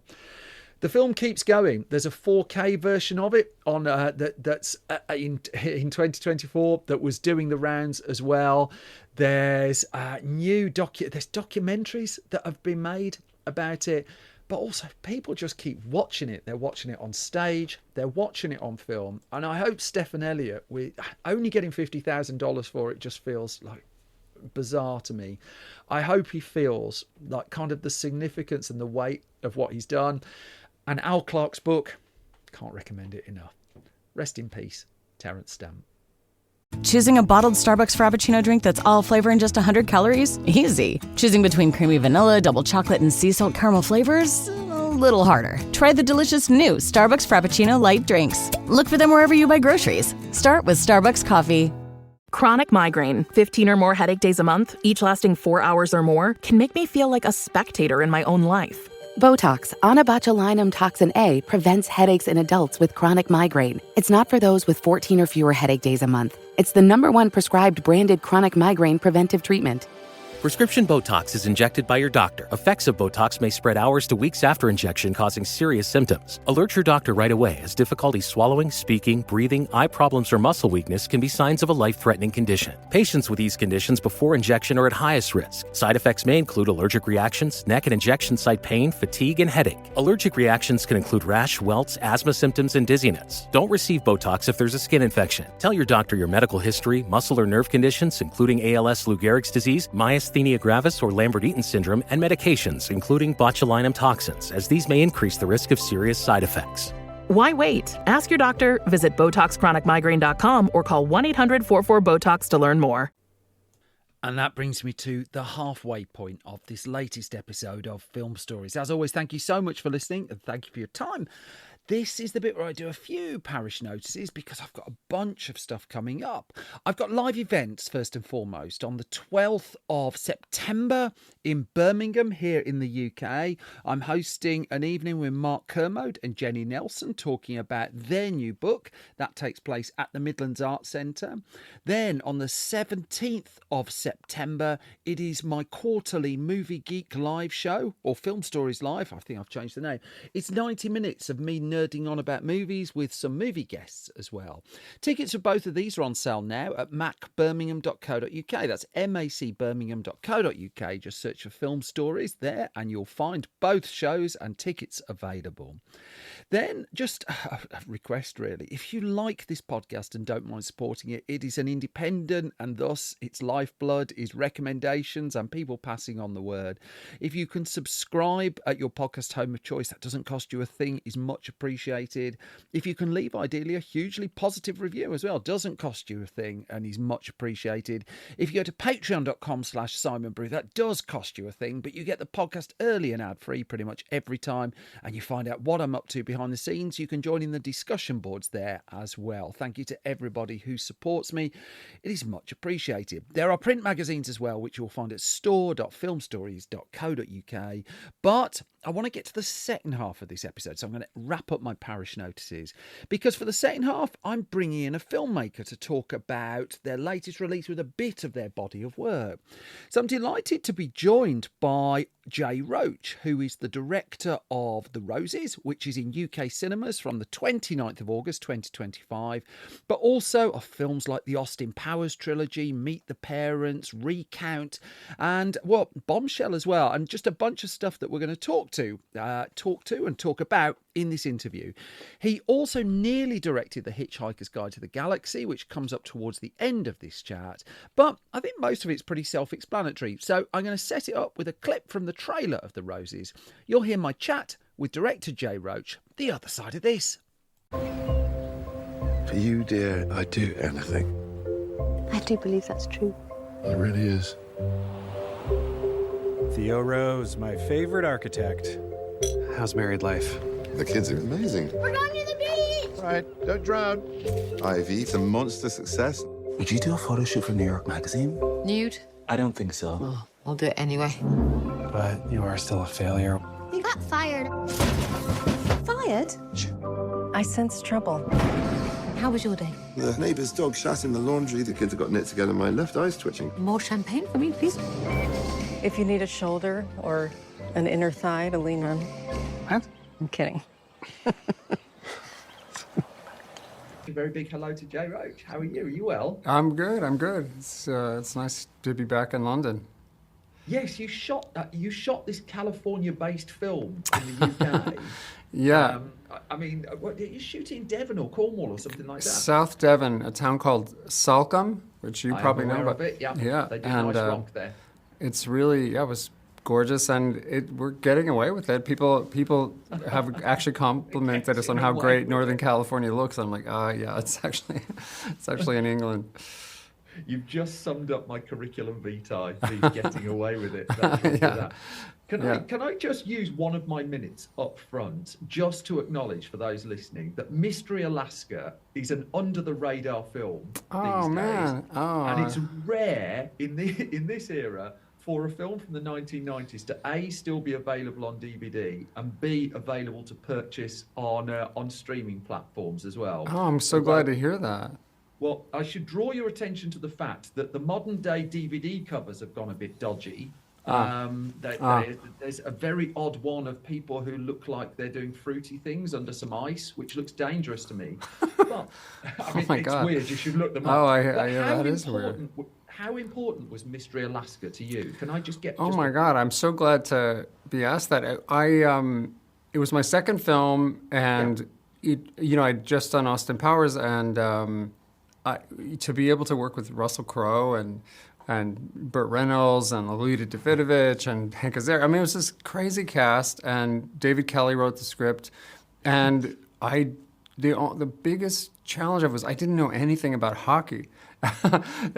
The film keeps going. There's a 4K version of it on that's in 2024 that was doing the rounds as well. There's there's documentaries that have been made about it, but also people just keep watching it. They're watching it on stage, they're watching it on film, and I hope Stephen Elliott, we're only getting $50,000 for it, just feels like bizarre to me. I hope he feels like kind of the significance and the weight of what he's done. And Al Clark's book, can't recommend it enough. Rest in peace, Terence Stamp. Choosing a bottled Starbucks Frappuccino drink that's all flavor and just 100 calories? Easy. Choosing between creamy vanilla, double chocolate, and sea salt caramel flavors? A little harder. Try the delicious new Starbucks Frappuccino light drinks. Look for them wherever you buy groceries. Start with Starbucks coffee. Chronic migraine, 15 or more headache days a month, each lasting 4 hours or more, can make me feel like a spectator in my own life. Botox, onabotulinum toxin A, prevents headaches in adults with chronic migraine. It's not for those with 14 or fewer headache days a month. It's the #1 prescribed branded chronic migraine preventive treatment. Prescription Botox is injected by your doctor. Effects of Botox may spread hours to weeks after injection, causing serious symptoms. Alert your doctor right away, as difficulty swallowing, speaking, breathing, eye problems, or muscle weakness can be signs of a life-threatening condition. Patients with these conditions before injection are at highest risk. Side effects may include allergic reactions, neck and injection site pain, fatigue, and headache. Allergic reactions can include rash, welts, asthma symptoms, and dizziness. Don't receive Botox if there's a skin infection. Tell your doctor your medical history, muscle or nerve conditions, including ALS, Lou Gehrig's disease, myasthenia gravis or Lambert-Eaton syndrome, and medications, including botulinum toxins, as these may increase the risk of serious side effects. Why wait? Ask your doctor, visit BotoxChronicMigraine.com, or call 1-800-44-BOTOX to learn more. And that brings me to the halfway point of this latest episode of Film Stories. As always, thank you so much for listening, and thank you for your time. This is the bit where I do a few parish notices because I've got a bunch of stuff coming up. I've got live events, first and foremost, on the 12th of September in Birmingham here in the UK. I'm hosting an evening with Mark Kermode and Jenny Nelson talking about their new book. That takes place at the Midlands Arts Centre. Then on the 17th of September, it is my quarterly Movie Geek live show, or Film Stories Live. I think I've changed the name. It's 90 minutes of me nerding on about movies with some movie guests as well. Tickets for both of these are on sale now at macbirmingham.co.uk. That's macbirmingham.co.uk. Just search for Film Stories there and you'll find both shows and tickets available. Then just a request really, if you like this podcast and don't mind supporting it, it is an independent and thus its lifeblood is recommendations and people passing on the word. If you can subscribe at your podcast home of choice, that doesn't cost you a thing, is much appreciated. If you can leave ideally a hugely positive review as well, doesn't cost you a thing and is much appreciated. If you go to patreon.com/SimonBrew, that does cost you a thing, but you get the podcast early and ad-free pretty much every time, and you find out what I'm up to behind the scenes. You can join in the discussion boards there as well. Thank you to everybody who supports me. It is much appreciated. There are print magazines as well, which you'll find at store.filmstories.co.uk. But I want to get to the second half of this episode, so I'm going to wrap up my parish notices, because for the second half I'm bringing in a filmmaker to talk about their latest release with a bit of their body of work. So I'm delighted to be joined by Jay Roach, who is the director of The Roses, which is in UK cinemas from the 29th of August 2025, but also of films like the Austin Powers trilogy, Meet the Parents, Recount, and Bombshell as well, and just a bunch of stuff that we're going to talk about in this interview. He also nearly directed The Hitch-Hiker's Guide to the Galaxy, which comes up towards the end of this chat, but I think most of it's pretty self-explanatory, so I'm going to set it up with a clip from the trailer of The Roses. You'll hear my chat with director Jay Roach the other side of this. For you, dear, I'd do anything. I do believe that's true. It really is. Theo Rose, my favorite architect. How's married life? The kids are amazing. We're going to the beach! All right, don't drown. Ivy, it's a monster success. Would you do a photo shoot for New York Magazine? Nude? I don't think so. Well, I'll do it anyway. But you are still a failure. You got fired. Fired? I sense trouble. How was your day? The neighbor's dog shat in the laundry. The kids have got knit together. My left eye's twitching. More champagne for me, please. If you need a shoulder or an inner thigh to lean on. What? I'm kidding. A very big hello to Jay Roach. How are you? Are you well? I'm good. I'm good. It's nice to be back in London. Yes, you shot this California-based film in the UK. Yeah. I mean, you shoot in Devon or Cornwall or something like that. South Devon, a town called Salcombe, which you probably know about. Of it. Yeah. Yeah. They do nice rock there. It's really, it was gorgeous, and we're getting away with it. People have actually complimented us on how great Northern California looks. I'm like, yeah, it's actually in England. You've just summed up my curriculum vitae, the getting away with it. That. Can I just use one of my minutes up front just to acknowledge for those listening that Mystery Alaska is an under-the-radar film these days. And it's rare in this era for a film from the 1990s to A, still be available on DVD, and B, available to purchase on streaming platforms as well. Oh, I'm so glad to hear that. Well, I should draw your attention to the fact that the modern-day DVD covers have gone a bit dodgy. There's a very odd one of people who look like they're doing fruity things under some ice, which looks dangerous to me. But I mean, it's God. weird. You should look them up. Oh, that is weird. How important was Mystery Alaska to you? Can I just get? Oh my God! I'm so glad to be asked that. It was my second film, and I'd just done Austin Powers, and to be able to work with Russell Crowe and Burt Reynolds and Lolita Davidovich and Hank Azaria. I mean, it was this crazy cast, and David Kelly wrote the script, and the biggest challenge was I didn't know anything about hockey.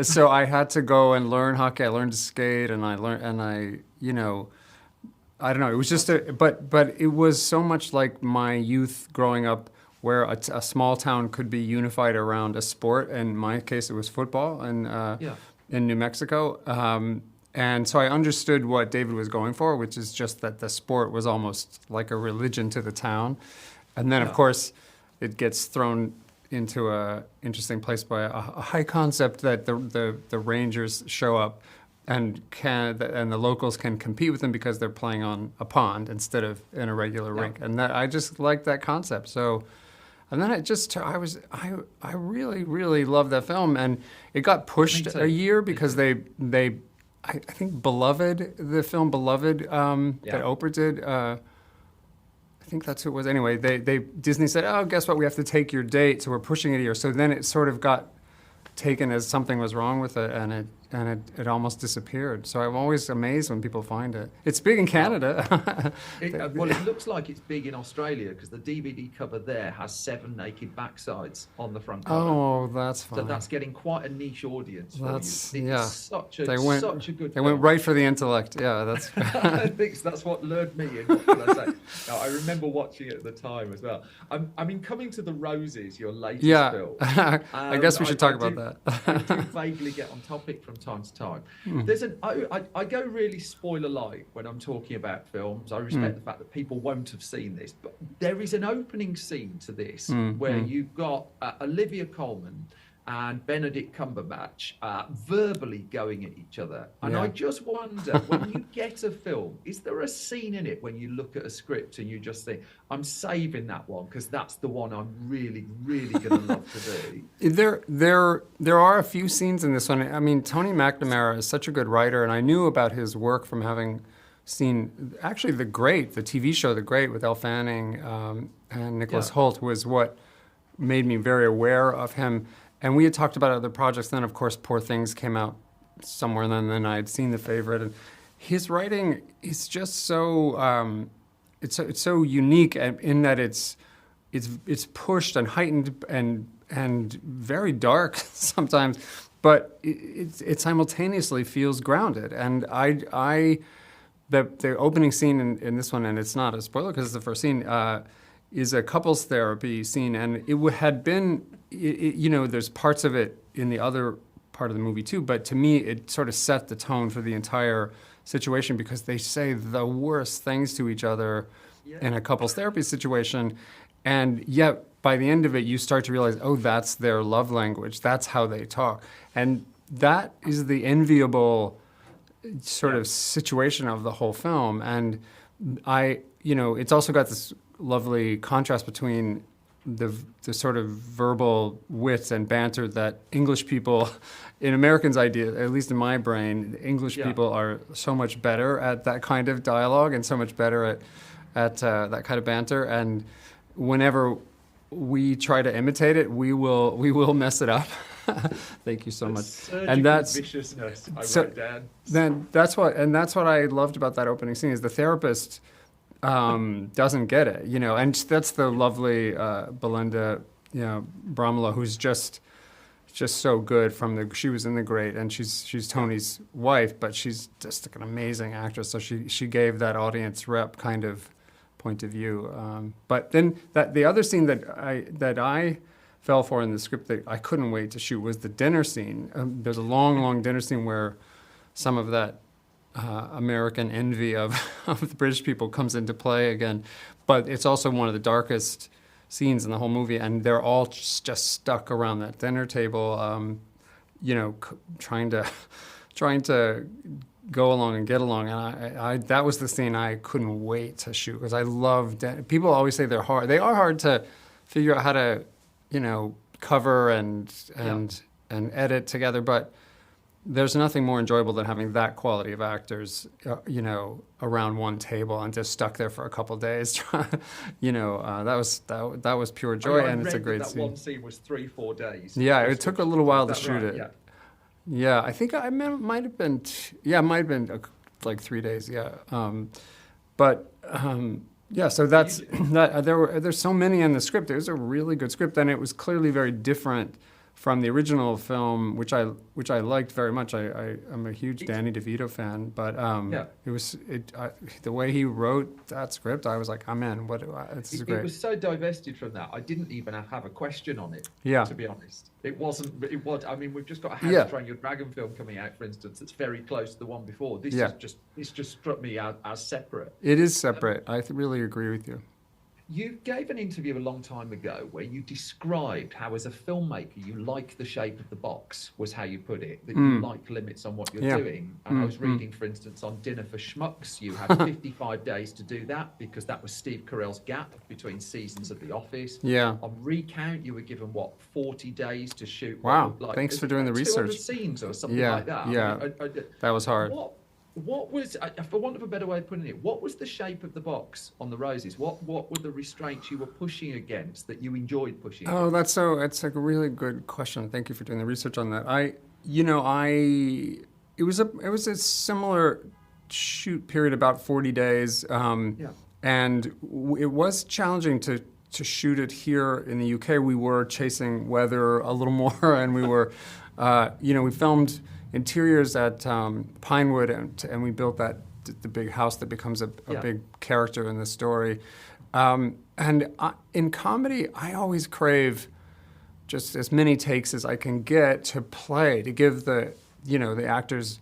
So I had to go and learn hockey. I learned to skate, and I don't know. It was just but it was so much like my youth growing up, where a small town could be unified around a sport. In my case, it was football, and in New Mexico. And so I understood what David was going for, which is just that the sport was almost like a religion to the town. And then, of course, it gets thrown into a interesting place by a high concept that the Rangers show up and the locals can compete with them because they're playing on a pond instead of in a regular rink. And that I just liked that concept. So, and then I really, really loved that film, and it got pushed a year because I think the film Beloved that Oprah did. I think that's who it was. Anyway, Disney said, "Oh, guess what? We have to take your date, so we're pushing it a year." So then it sort of got taken as something was wrong with it, and it almost disappeared. So I'm always amazed when people find it. It's big in Canada. It looks like it's big in Australia because the DVD cover there has 7 naked backsides on the front cover. Oh, that's fine. So that's getting quite a niche audience for you. It's such a good film. They went right for the intellect. Yeah, that's. I think that's what lured me in. What can I say? Now, I remember watching it at the time as well. I mean, coming to the Roses, your latest film. I guess we should talk about that. I do vaguely get on topic from time to time. There's I go really spoiler light when I'm talking about films. I respect the fact that people won't have seen this, but there is an opening scene to this where you've got Olivia Colman and Benedict Cumberbatch verbally going at each other. And I just wonder, when you get a film, is there a scene in it when you look at a script and you just think, I'm saving that one because that's the one I'm really, really going to love to do? There are a few scenes in this one. I mean, Tony McNamara is such a good writer, and I knew about his work from having seen actually The Great, the TV show The Great with Elle Fanning and Nicholas Hoult was what made me very aware of him. And we had talked about other projects. Then, of course, Poor Things came out somewhere, and then I had seen The Favorite. And his writing is just so it's so unique in that it's pushed and heightened and very dark sometimes, but it simultaneously feels grounded. And the opening scene in this one, and it's not a spoiler because it's the first scene, is a couples therapy scene, and it had been. There's parts of it in the other part of the movie too, but to me, it sort of set the tone for the entire situation because they say the worst things to each other in a couples therapy situation, and yet by the end of it, you start to realize, oh, that's their love language. That's how they talk, and that is the enviable sort of situation of the whole film. And it's also got this lovely contrast between the sort of verbal wits and banter that English people, in Americans' idea, at least in my brain, English people are so much better at that kind of dialogue and so much better at that kind of banter. And whenever we try to imitate it, we will mess it up. Thank you so much. And that's viciousness. I wrote down. Then that's what I loved about that opening scene is the therapist doesn't get it, and that's the lovely Belinda, Bramala, who's just so good she was in The Great, and she's Tony's wife, but she's just like an amazing actress. So she gave that audience rep kind of point of view. But then the other scene that I fell for in the script that I couldn't wait to shoot was the dinner scene. There's a long dinner scene where some of that American envy of the British people comes into play again. But it's also one of the darkest scenes in the whole movie, and they're all just stuck around that dinner table, trying to go along and get along. And I that was the scene I couldn't wait to shoot, because I love people always say they're hard. They are hard to figure out how to, cover and edit together, but there's nothing more enjoyable than having that quality of actors, around one table and just stuck there for a couple of days. That was pure joy, and it's a great scene. That one scene was 3-4 days. Yeah, it took a little while to shoot it. Yeah. Yeah, I think it might have been. Like 3 days. Yeah, so that's that. There's so many in the script. It was a really good script, and it was clearly very different from the original film, which I liked very much. I'm a huge Danny DeVito fan, but the way he wrote that script, I was like, I'm in. This is great. It was so divested from that. I didn't even have a question on it. Yeah. To be honest, it wasn't. It was. I mean, we've just got a How to Train Your Dragon film coming out, for instance. That's very close to the one before. This just struck me as separate. It is separate. I really agree with you. You gave an interview a long time ago where you described how, as a filmmaker, you like the shape of the box, was how you put it, that you like limits on what you're doing. And I was reading, for instance, on Dinner for Schmucks, you had 55 days to do that because that was Steve Carell's gap between seasons of The Office. Yeah. On Recount, you were given, 40 days to shoot? Wow, thanks for doing the research. 200 scenes or something like that. Yeah, that was hard. What was, for want of a better way of putting it, what was the shape of the box on the roses? What were the restraints you were pushing against that you enjoyed pushing against? That's like a really good question. Thank you for doing the research on that. It was a similar shoot period, about 40 days, and it was challenging to shoot it here in the UK. We were chasing weather a little more, and we were, we filmed interiors at Pinewood, and we built the big house that becomes a big character in the story. In comedy, I always crave just as many takes as I can get to play, to give the actors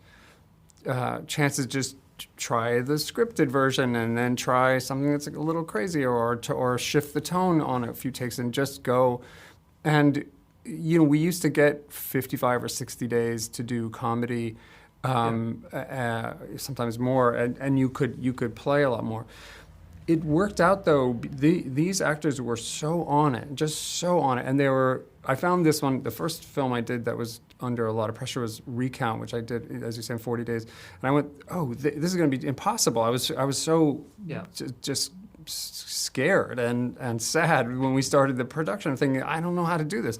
chances just try the scripted version and then try something that's a little crazy, or shift the tone on a few takes and just go. And we used to get 55 or 60 days to do comedy, sometimes more, and you could play a lot more. It worked out though. These actors were so on it, and they were. I found this one. The first film I did that was under a lot of pressure was Recount, which I did, as you say, in 40 days. And I went, this is going to be impossible. I was so just scared and sad when we started the production, thinking, I don't know how to do this.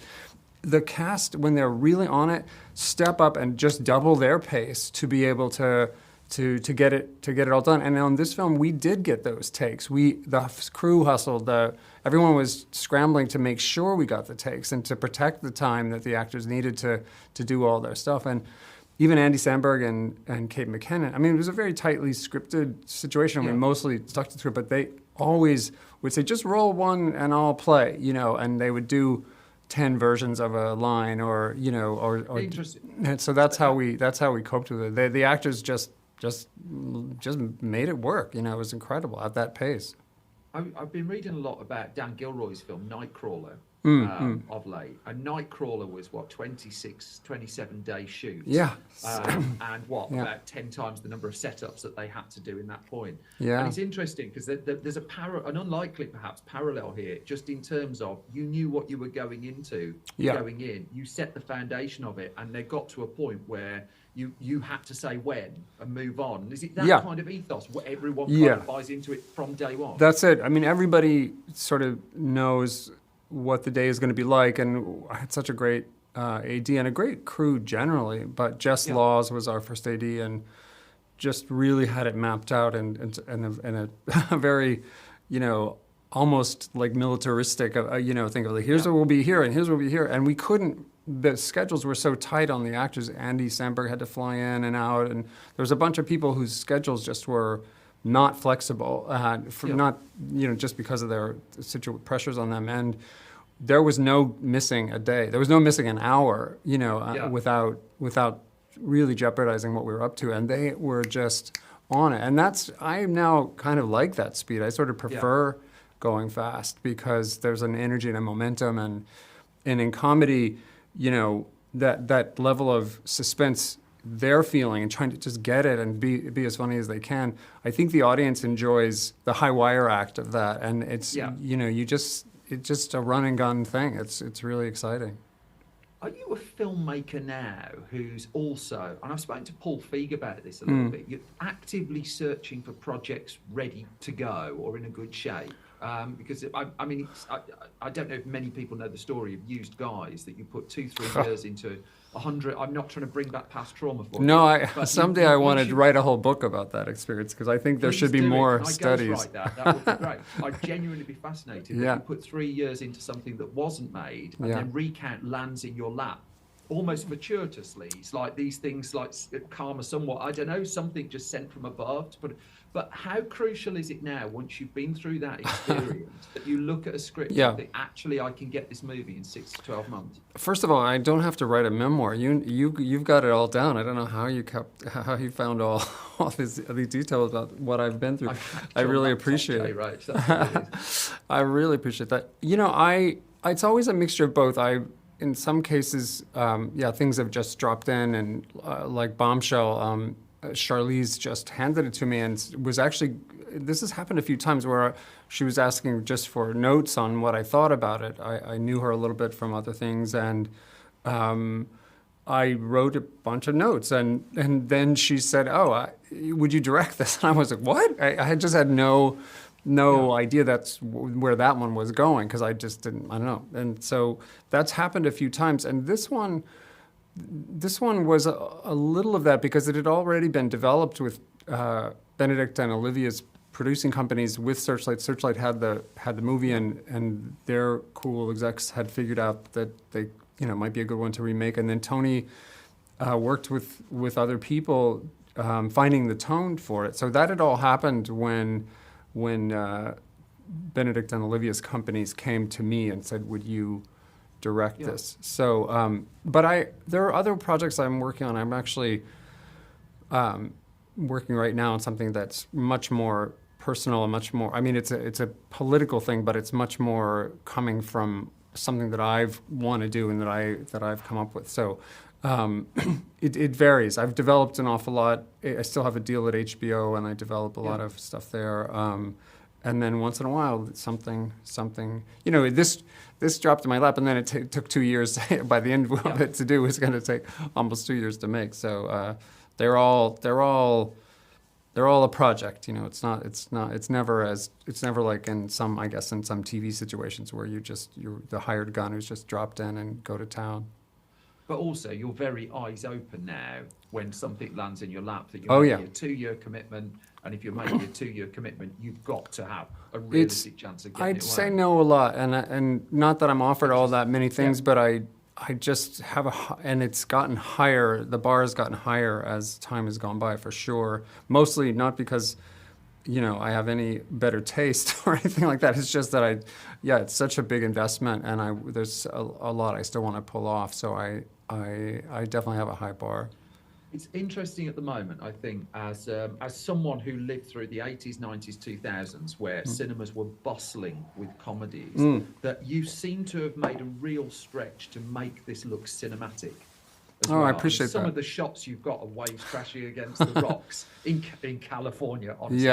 The cast, when they're really on it, step up and just double their pace to be able to get it all done. And on this film, we did get those takes. The crew hustled. Everyone was scrambling to make sure we got the takes and to protect the time that the actors needed to do all their stuff. And even Andy Samberg and Kate McKinnon. I mean, it was a very tightly scripted situation. We mostly stuck to the script, but they always would say, just roll one and I'll play, and they would do 10 versions of a line, or and so that's how we coped with it. The actors just made it work. It was incredible at that pace. I've been reading a lot about Dan Gilroy's film Nightcrawler, of late. And Nightcrawler was, 27-day shoot. Yeah. And about 10 times the number of setups that they had to do in that point. Yeah. And it's interesting because there's an unlikely, perhaps, parallel here, just in terms of you knew what you were going into going in. You set the foundation of it, and they got to a point where you had to say when and move on. Is it that kind of ethos where everyone kind of buys into it from day one? That's it. I mean, everybody sort of knows what the day is going to be like, and I had such a great AD and a great crew generally, but Jess Laws was our first AD and just really had it mapped out and a very, almost like militaristic, think of like, here's what will be here and here's what will be here. And we couldn't, the schedules were so tight on the actors. Andy Samberg had to fly in and out, and there was a bunch of people whose schedules just were not flexible, not just because of their pressures on them, and there was no missing a day. There was no missing an hour, without really jeopardizing what we were up to, and they were just on it. And I now kind of like that speed. I sort of prefer going fast because there's an energy and a momentum, and in comedy, that level of suspense they're feeling and trying to just get it and be as funny as they can. I think the audience enjoys the high wire act of that, and it's it's just a run and gun thing. It's really exciting. Are you a filmmaker now who's also, and I've spoken to Paul Feig about this a little bit, you're actively searching for projects ready to go or in a good shape? Because I don't know if many people know the story of Used Guys, that you put 2-3 years into 100. I'm not trying to bring back past trauma for you. No, someday I want to write a whole book about that experience because I think there should be more studies. That would be great. I'd genuinely be fascinated. That you put 3 years into something that wasn't made, and then Recount lands in your lap almost fortuitously. It's like these things, like karma, somewhat. I don't know, something just sent from above to put it. But how crucial is it now, once you've been through that experience, that you look at a script and think, actually, I can get this movie in 6 to 12 months? First of all, I don't have to write a memoir. You've got it all down. I don't know how you found all these details about what I've been through. I really appreciate it. Jay Roach, that's what it is. I really appreciate that. It's always a mixture of both. In some cases, things have just dropped in, and like Bombshell. Charlize just handed it to me, and was actually, this has happened a few times where she was asking just for notes on what I thought about it. I knew her a little bit from other things, and I wrote a bunch of notes, and then she said, would you direct this? And I was like, what? I had just had no idea that's where that one was going, because I just didn't, I don't know. And so that's happened a few times, and this one was a little of that because it had already been developed with Benedict and Olivia's producing companies with Searchlight. Searchlight had the movie, and their cool execs had figured out that they might be a good one to remake. And then Tony worked with other people finding the tone for it. So that had all happened when Benedict and Olivia's companies came to me and said, "Would you direct this?" So, but there are other projects I'm working on. I'm actually working right now on something that's much more personal and much more. I mean, it's a political thing, but it's much more coming from something that I've want to do and that I've come up with. So, it varies. I've developed an awful lot. I still have a deal at HBO, and I develop a lot of stuff there. And then once in a while, something, this dropped in my lap, and then it took 2 years by the end of it to do. It was going to take almost 2 years to make. So they're all a project. It's never like in some TV situations where you're the hired gun who's just dropped in and go to town. But also, you're very eyes open now when something lands in your lap that you're making a 2-year commitment. And if you're making a 2-year commitment, you've got to have a realistic chance of getting it. I'd say no a lot, and not that I'm offered all that many things, but I just have and it's gotten higher. The bar has gotten higher as time has gone by, for sure. Mostly not because, I have any better taste or anything like that. It's just that it's such a big investment, and there's a lot I still want to pull off. So I definitely have a high bar. It's interesting at the moment, I think, as someone who lived through the 80s, 90s, 2000s, where cinemas were bustling with comedies, that you seem to have made a real stretch to make this look cinematic. Well. I appreciate that. Some of the shots you've got of waves crashing against the rocks in California, honestly,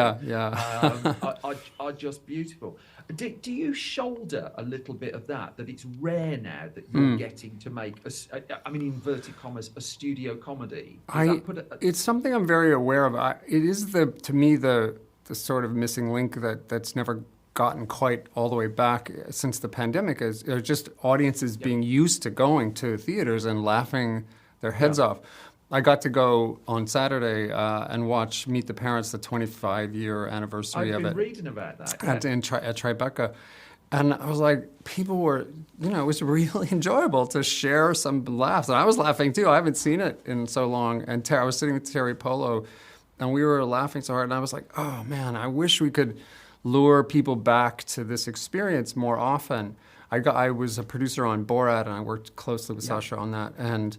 are just beautiful. Do you shoulder a little bit of that it's rare now that you're getting to make, in inverted commas, a studio comedy? It's something I'm very aware of. It is, to me, the sort of missing link that's never gotten quite all the way back since the pandemic is just audiences being used to going to theaters and laughing their heads off. I got to go on Saturday and watch Meet the Parents, the 25-year anniversary of it. I've been reading about that. At Tribeca. And I was like, people were, it was really enjoyable to share some laughs. And I was laughing too. I haven't seen it in so long. And I was sitting with Terry Polo, and we were laughing so hard. And I was like, oh man, I wish we could lure people back to this experience more often. I was a producer on Borat, and I worked closely with Sasha on that. And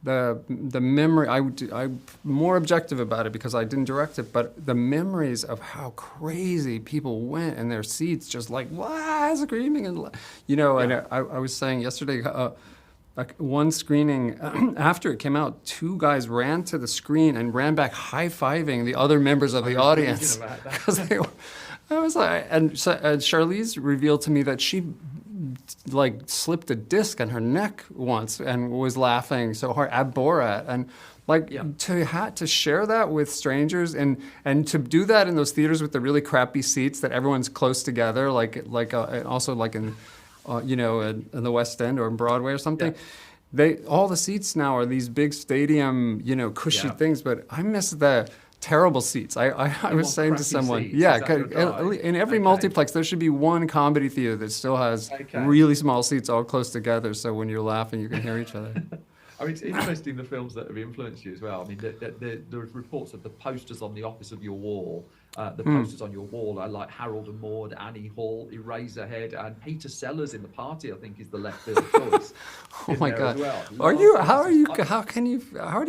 the memory, I'm more objective about it because I didn't direct it, but the memories of how crazy people went in their seats, just like, wow, screaming. And, and I was saying yesterday, one screening, after it came out, two guys ran to the screen and ran back high-fiving the other members of the audience. Because I was like, and Charlize revealed to me that she slipped a disc in her neck once and was laughing so hard at Borat. And to share that with strangers and to do that in those theaters with the really crappy seats that everyone's close together, also like in in the West End or in Broadway or something. All the seats now are these big stadium, cushy things, but I miss the terrible seats. I was saying to someone, in every multiplex there should be one comedy theater that still has really small seats all close together, so when you're laughing you can hear each other. It's interesting the films that have influenced you as well. There's reports of the posters on the office of your wall. The posters on your wall are like Harold and Maude, Annie Hall, Eraserhead, and Peter Sellers in The Party, I think, is the left field choice. Oh my God! Well. How do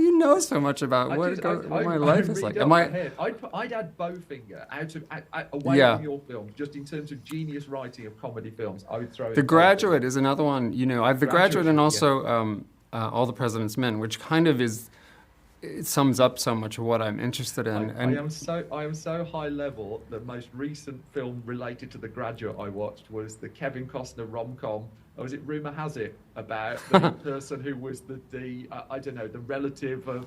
you know so much about what my life is like? I'd add Bowfinger away from your film, just in terms of genius writing of comedy films. I would throw The Graduate is another one. I have The Graduate and also All the President's Men, which kind of it sums up so much of what I'm interested in. I am so high level. The most recent film related to The Graduate I watched was the Kevin Costner rom-com. Or was it Rumour Has It, about the person who was the relative of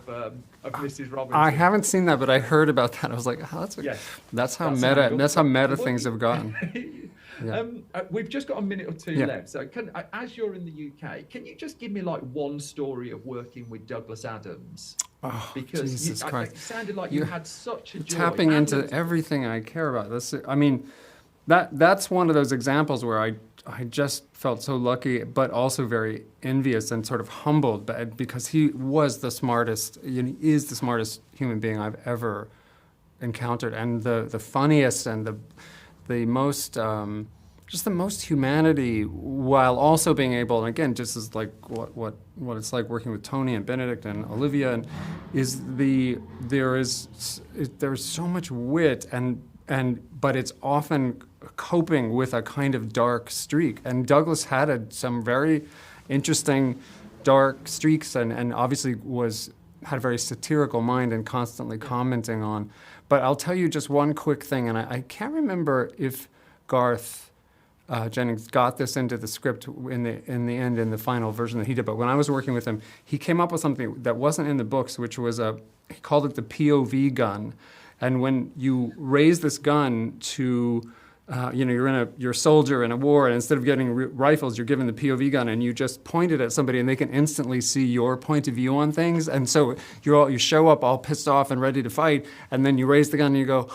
Mrs. Robinson? I haven't seen that, but I heard about that. I was like, that's how meta things have gotten. We've just got a minute or two left. So as you're in the UK, can you just give me one story of working with Douglas Adams? Oh, because Jesus Christ. It sounded like you had such a joy. Tapping into everything I care about. That's one of those examples where I just felt so lucky, but also very envious and sort of humbled, because he was the smartest, is the smartest human being I've ever encountered, and the funniest and the most just the most humanity, while also being able, and again, just as like what it's like working with Tony and Benedict and Olivia, and there's so much wit but it's often coping with a kind of dark streak. And Douglas had some very interesting dark streaks, and obviously had a very satirical mind and constantly commenting on. But I'll tell you just one quick thing, and I can't remember if Garth Jennings got this into the script in the end, in the final version that he did. But when I was working with him, he came up with something that wasn't in the books, which was he called it the POV gun. And when you raise this gun to, you're a soldier in a war, and instead of getting rifles, you're given the POV gun, and you just point it at somebody, and they can instantly see your point of view on things. And so you show up all pissed off and ready to fight, and then you raise the gun and you go,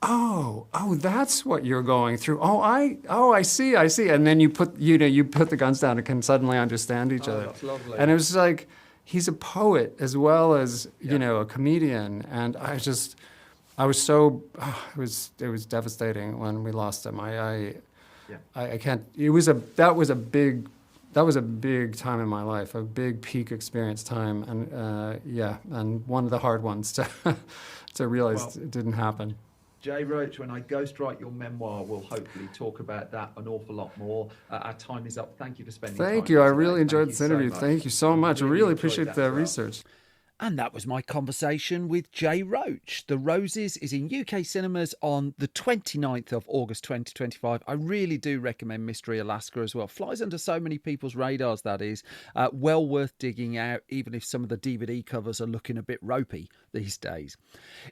oh, that's what you're going through. I see. And then you put the guns down and can suddenly understand each other. That's lovely. And it was like, he's a poet as well as a comedian, and it was devastating when we lost him. I can't. That was a big that was a big time in my life, a big peak experience time, and and one of the hard ones to realize it didn't happen. Jay Roach, when I ghostwrite your memoir, we'll hopefully talk about that an awful lot more. Our time is up. Thank you for spending time. Thank you. I really enjoyed this interview. Thank you so much. I really appreciate the research. And that was my conversation with Jay Roach. The Roses is in UK cinemas on the 29th of August 2025. I really do recommend Mystery Alaska as well. Flies under so many people's radars, that is. Well worth digging out, even if some of the DVD covers are looking a bit ropey these days.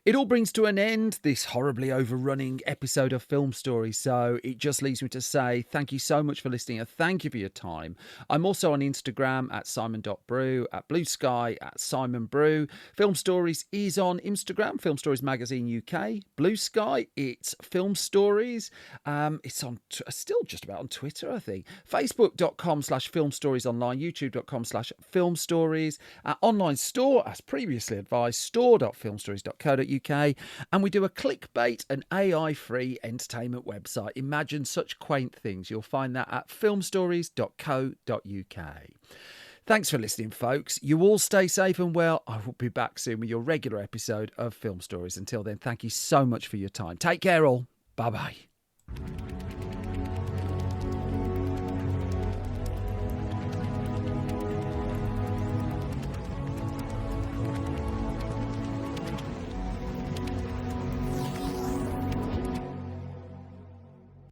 It all brings to an end this horribly overrunning episode of Film Stories, so it just leaves me to say thank you so much for listening and thank you for your time. I'm also on Instagram at simon.brew, at Blue Sky, at Simon Brew. Film Stories is on Instagram, Film Stories Magazine UK. Blue Sky, it's Film Stories. It's on still just about on Twitter, I think. Facebook.com/Film Stories Online, YouTube.com/Film Stories. Our online store, as previously advised, store.filmstories.co.uk. And we do a clickbait and AI-free entertainment website. Imagine such quaint things. You'll find that at filmstories.co.uk. Thanks for listening, folks. You all stay safe and well. I will be back soon with your regular episode of Film Stories. Until then, thank you so much for your time. Take care, all. Bye-bye.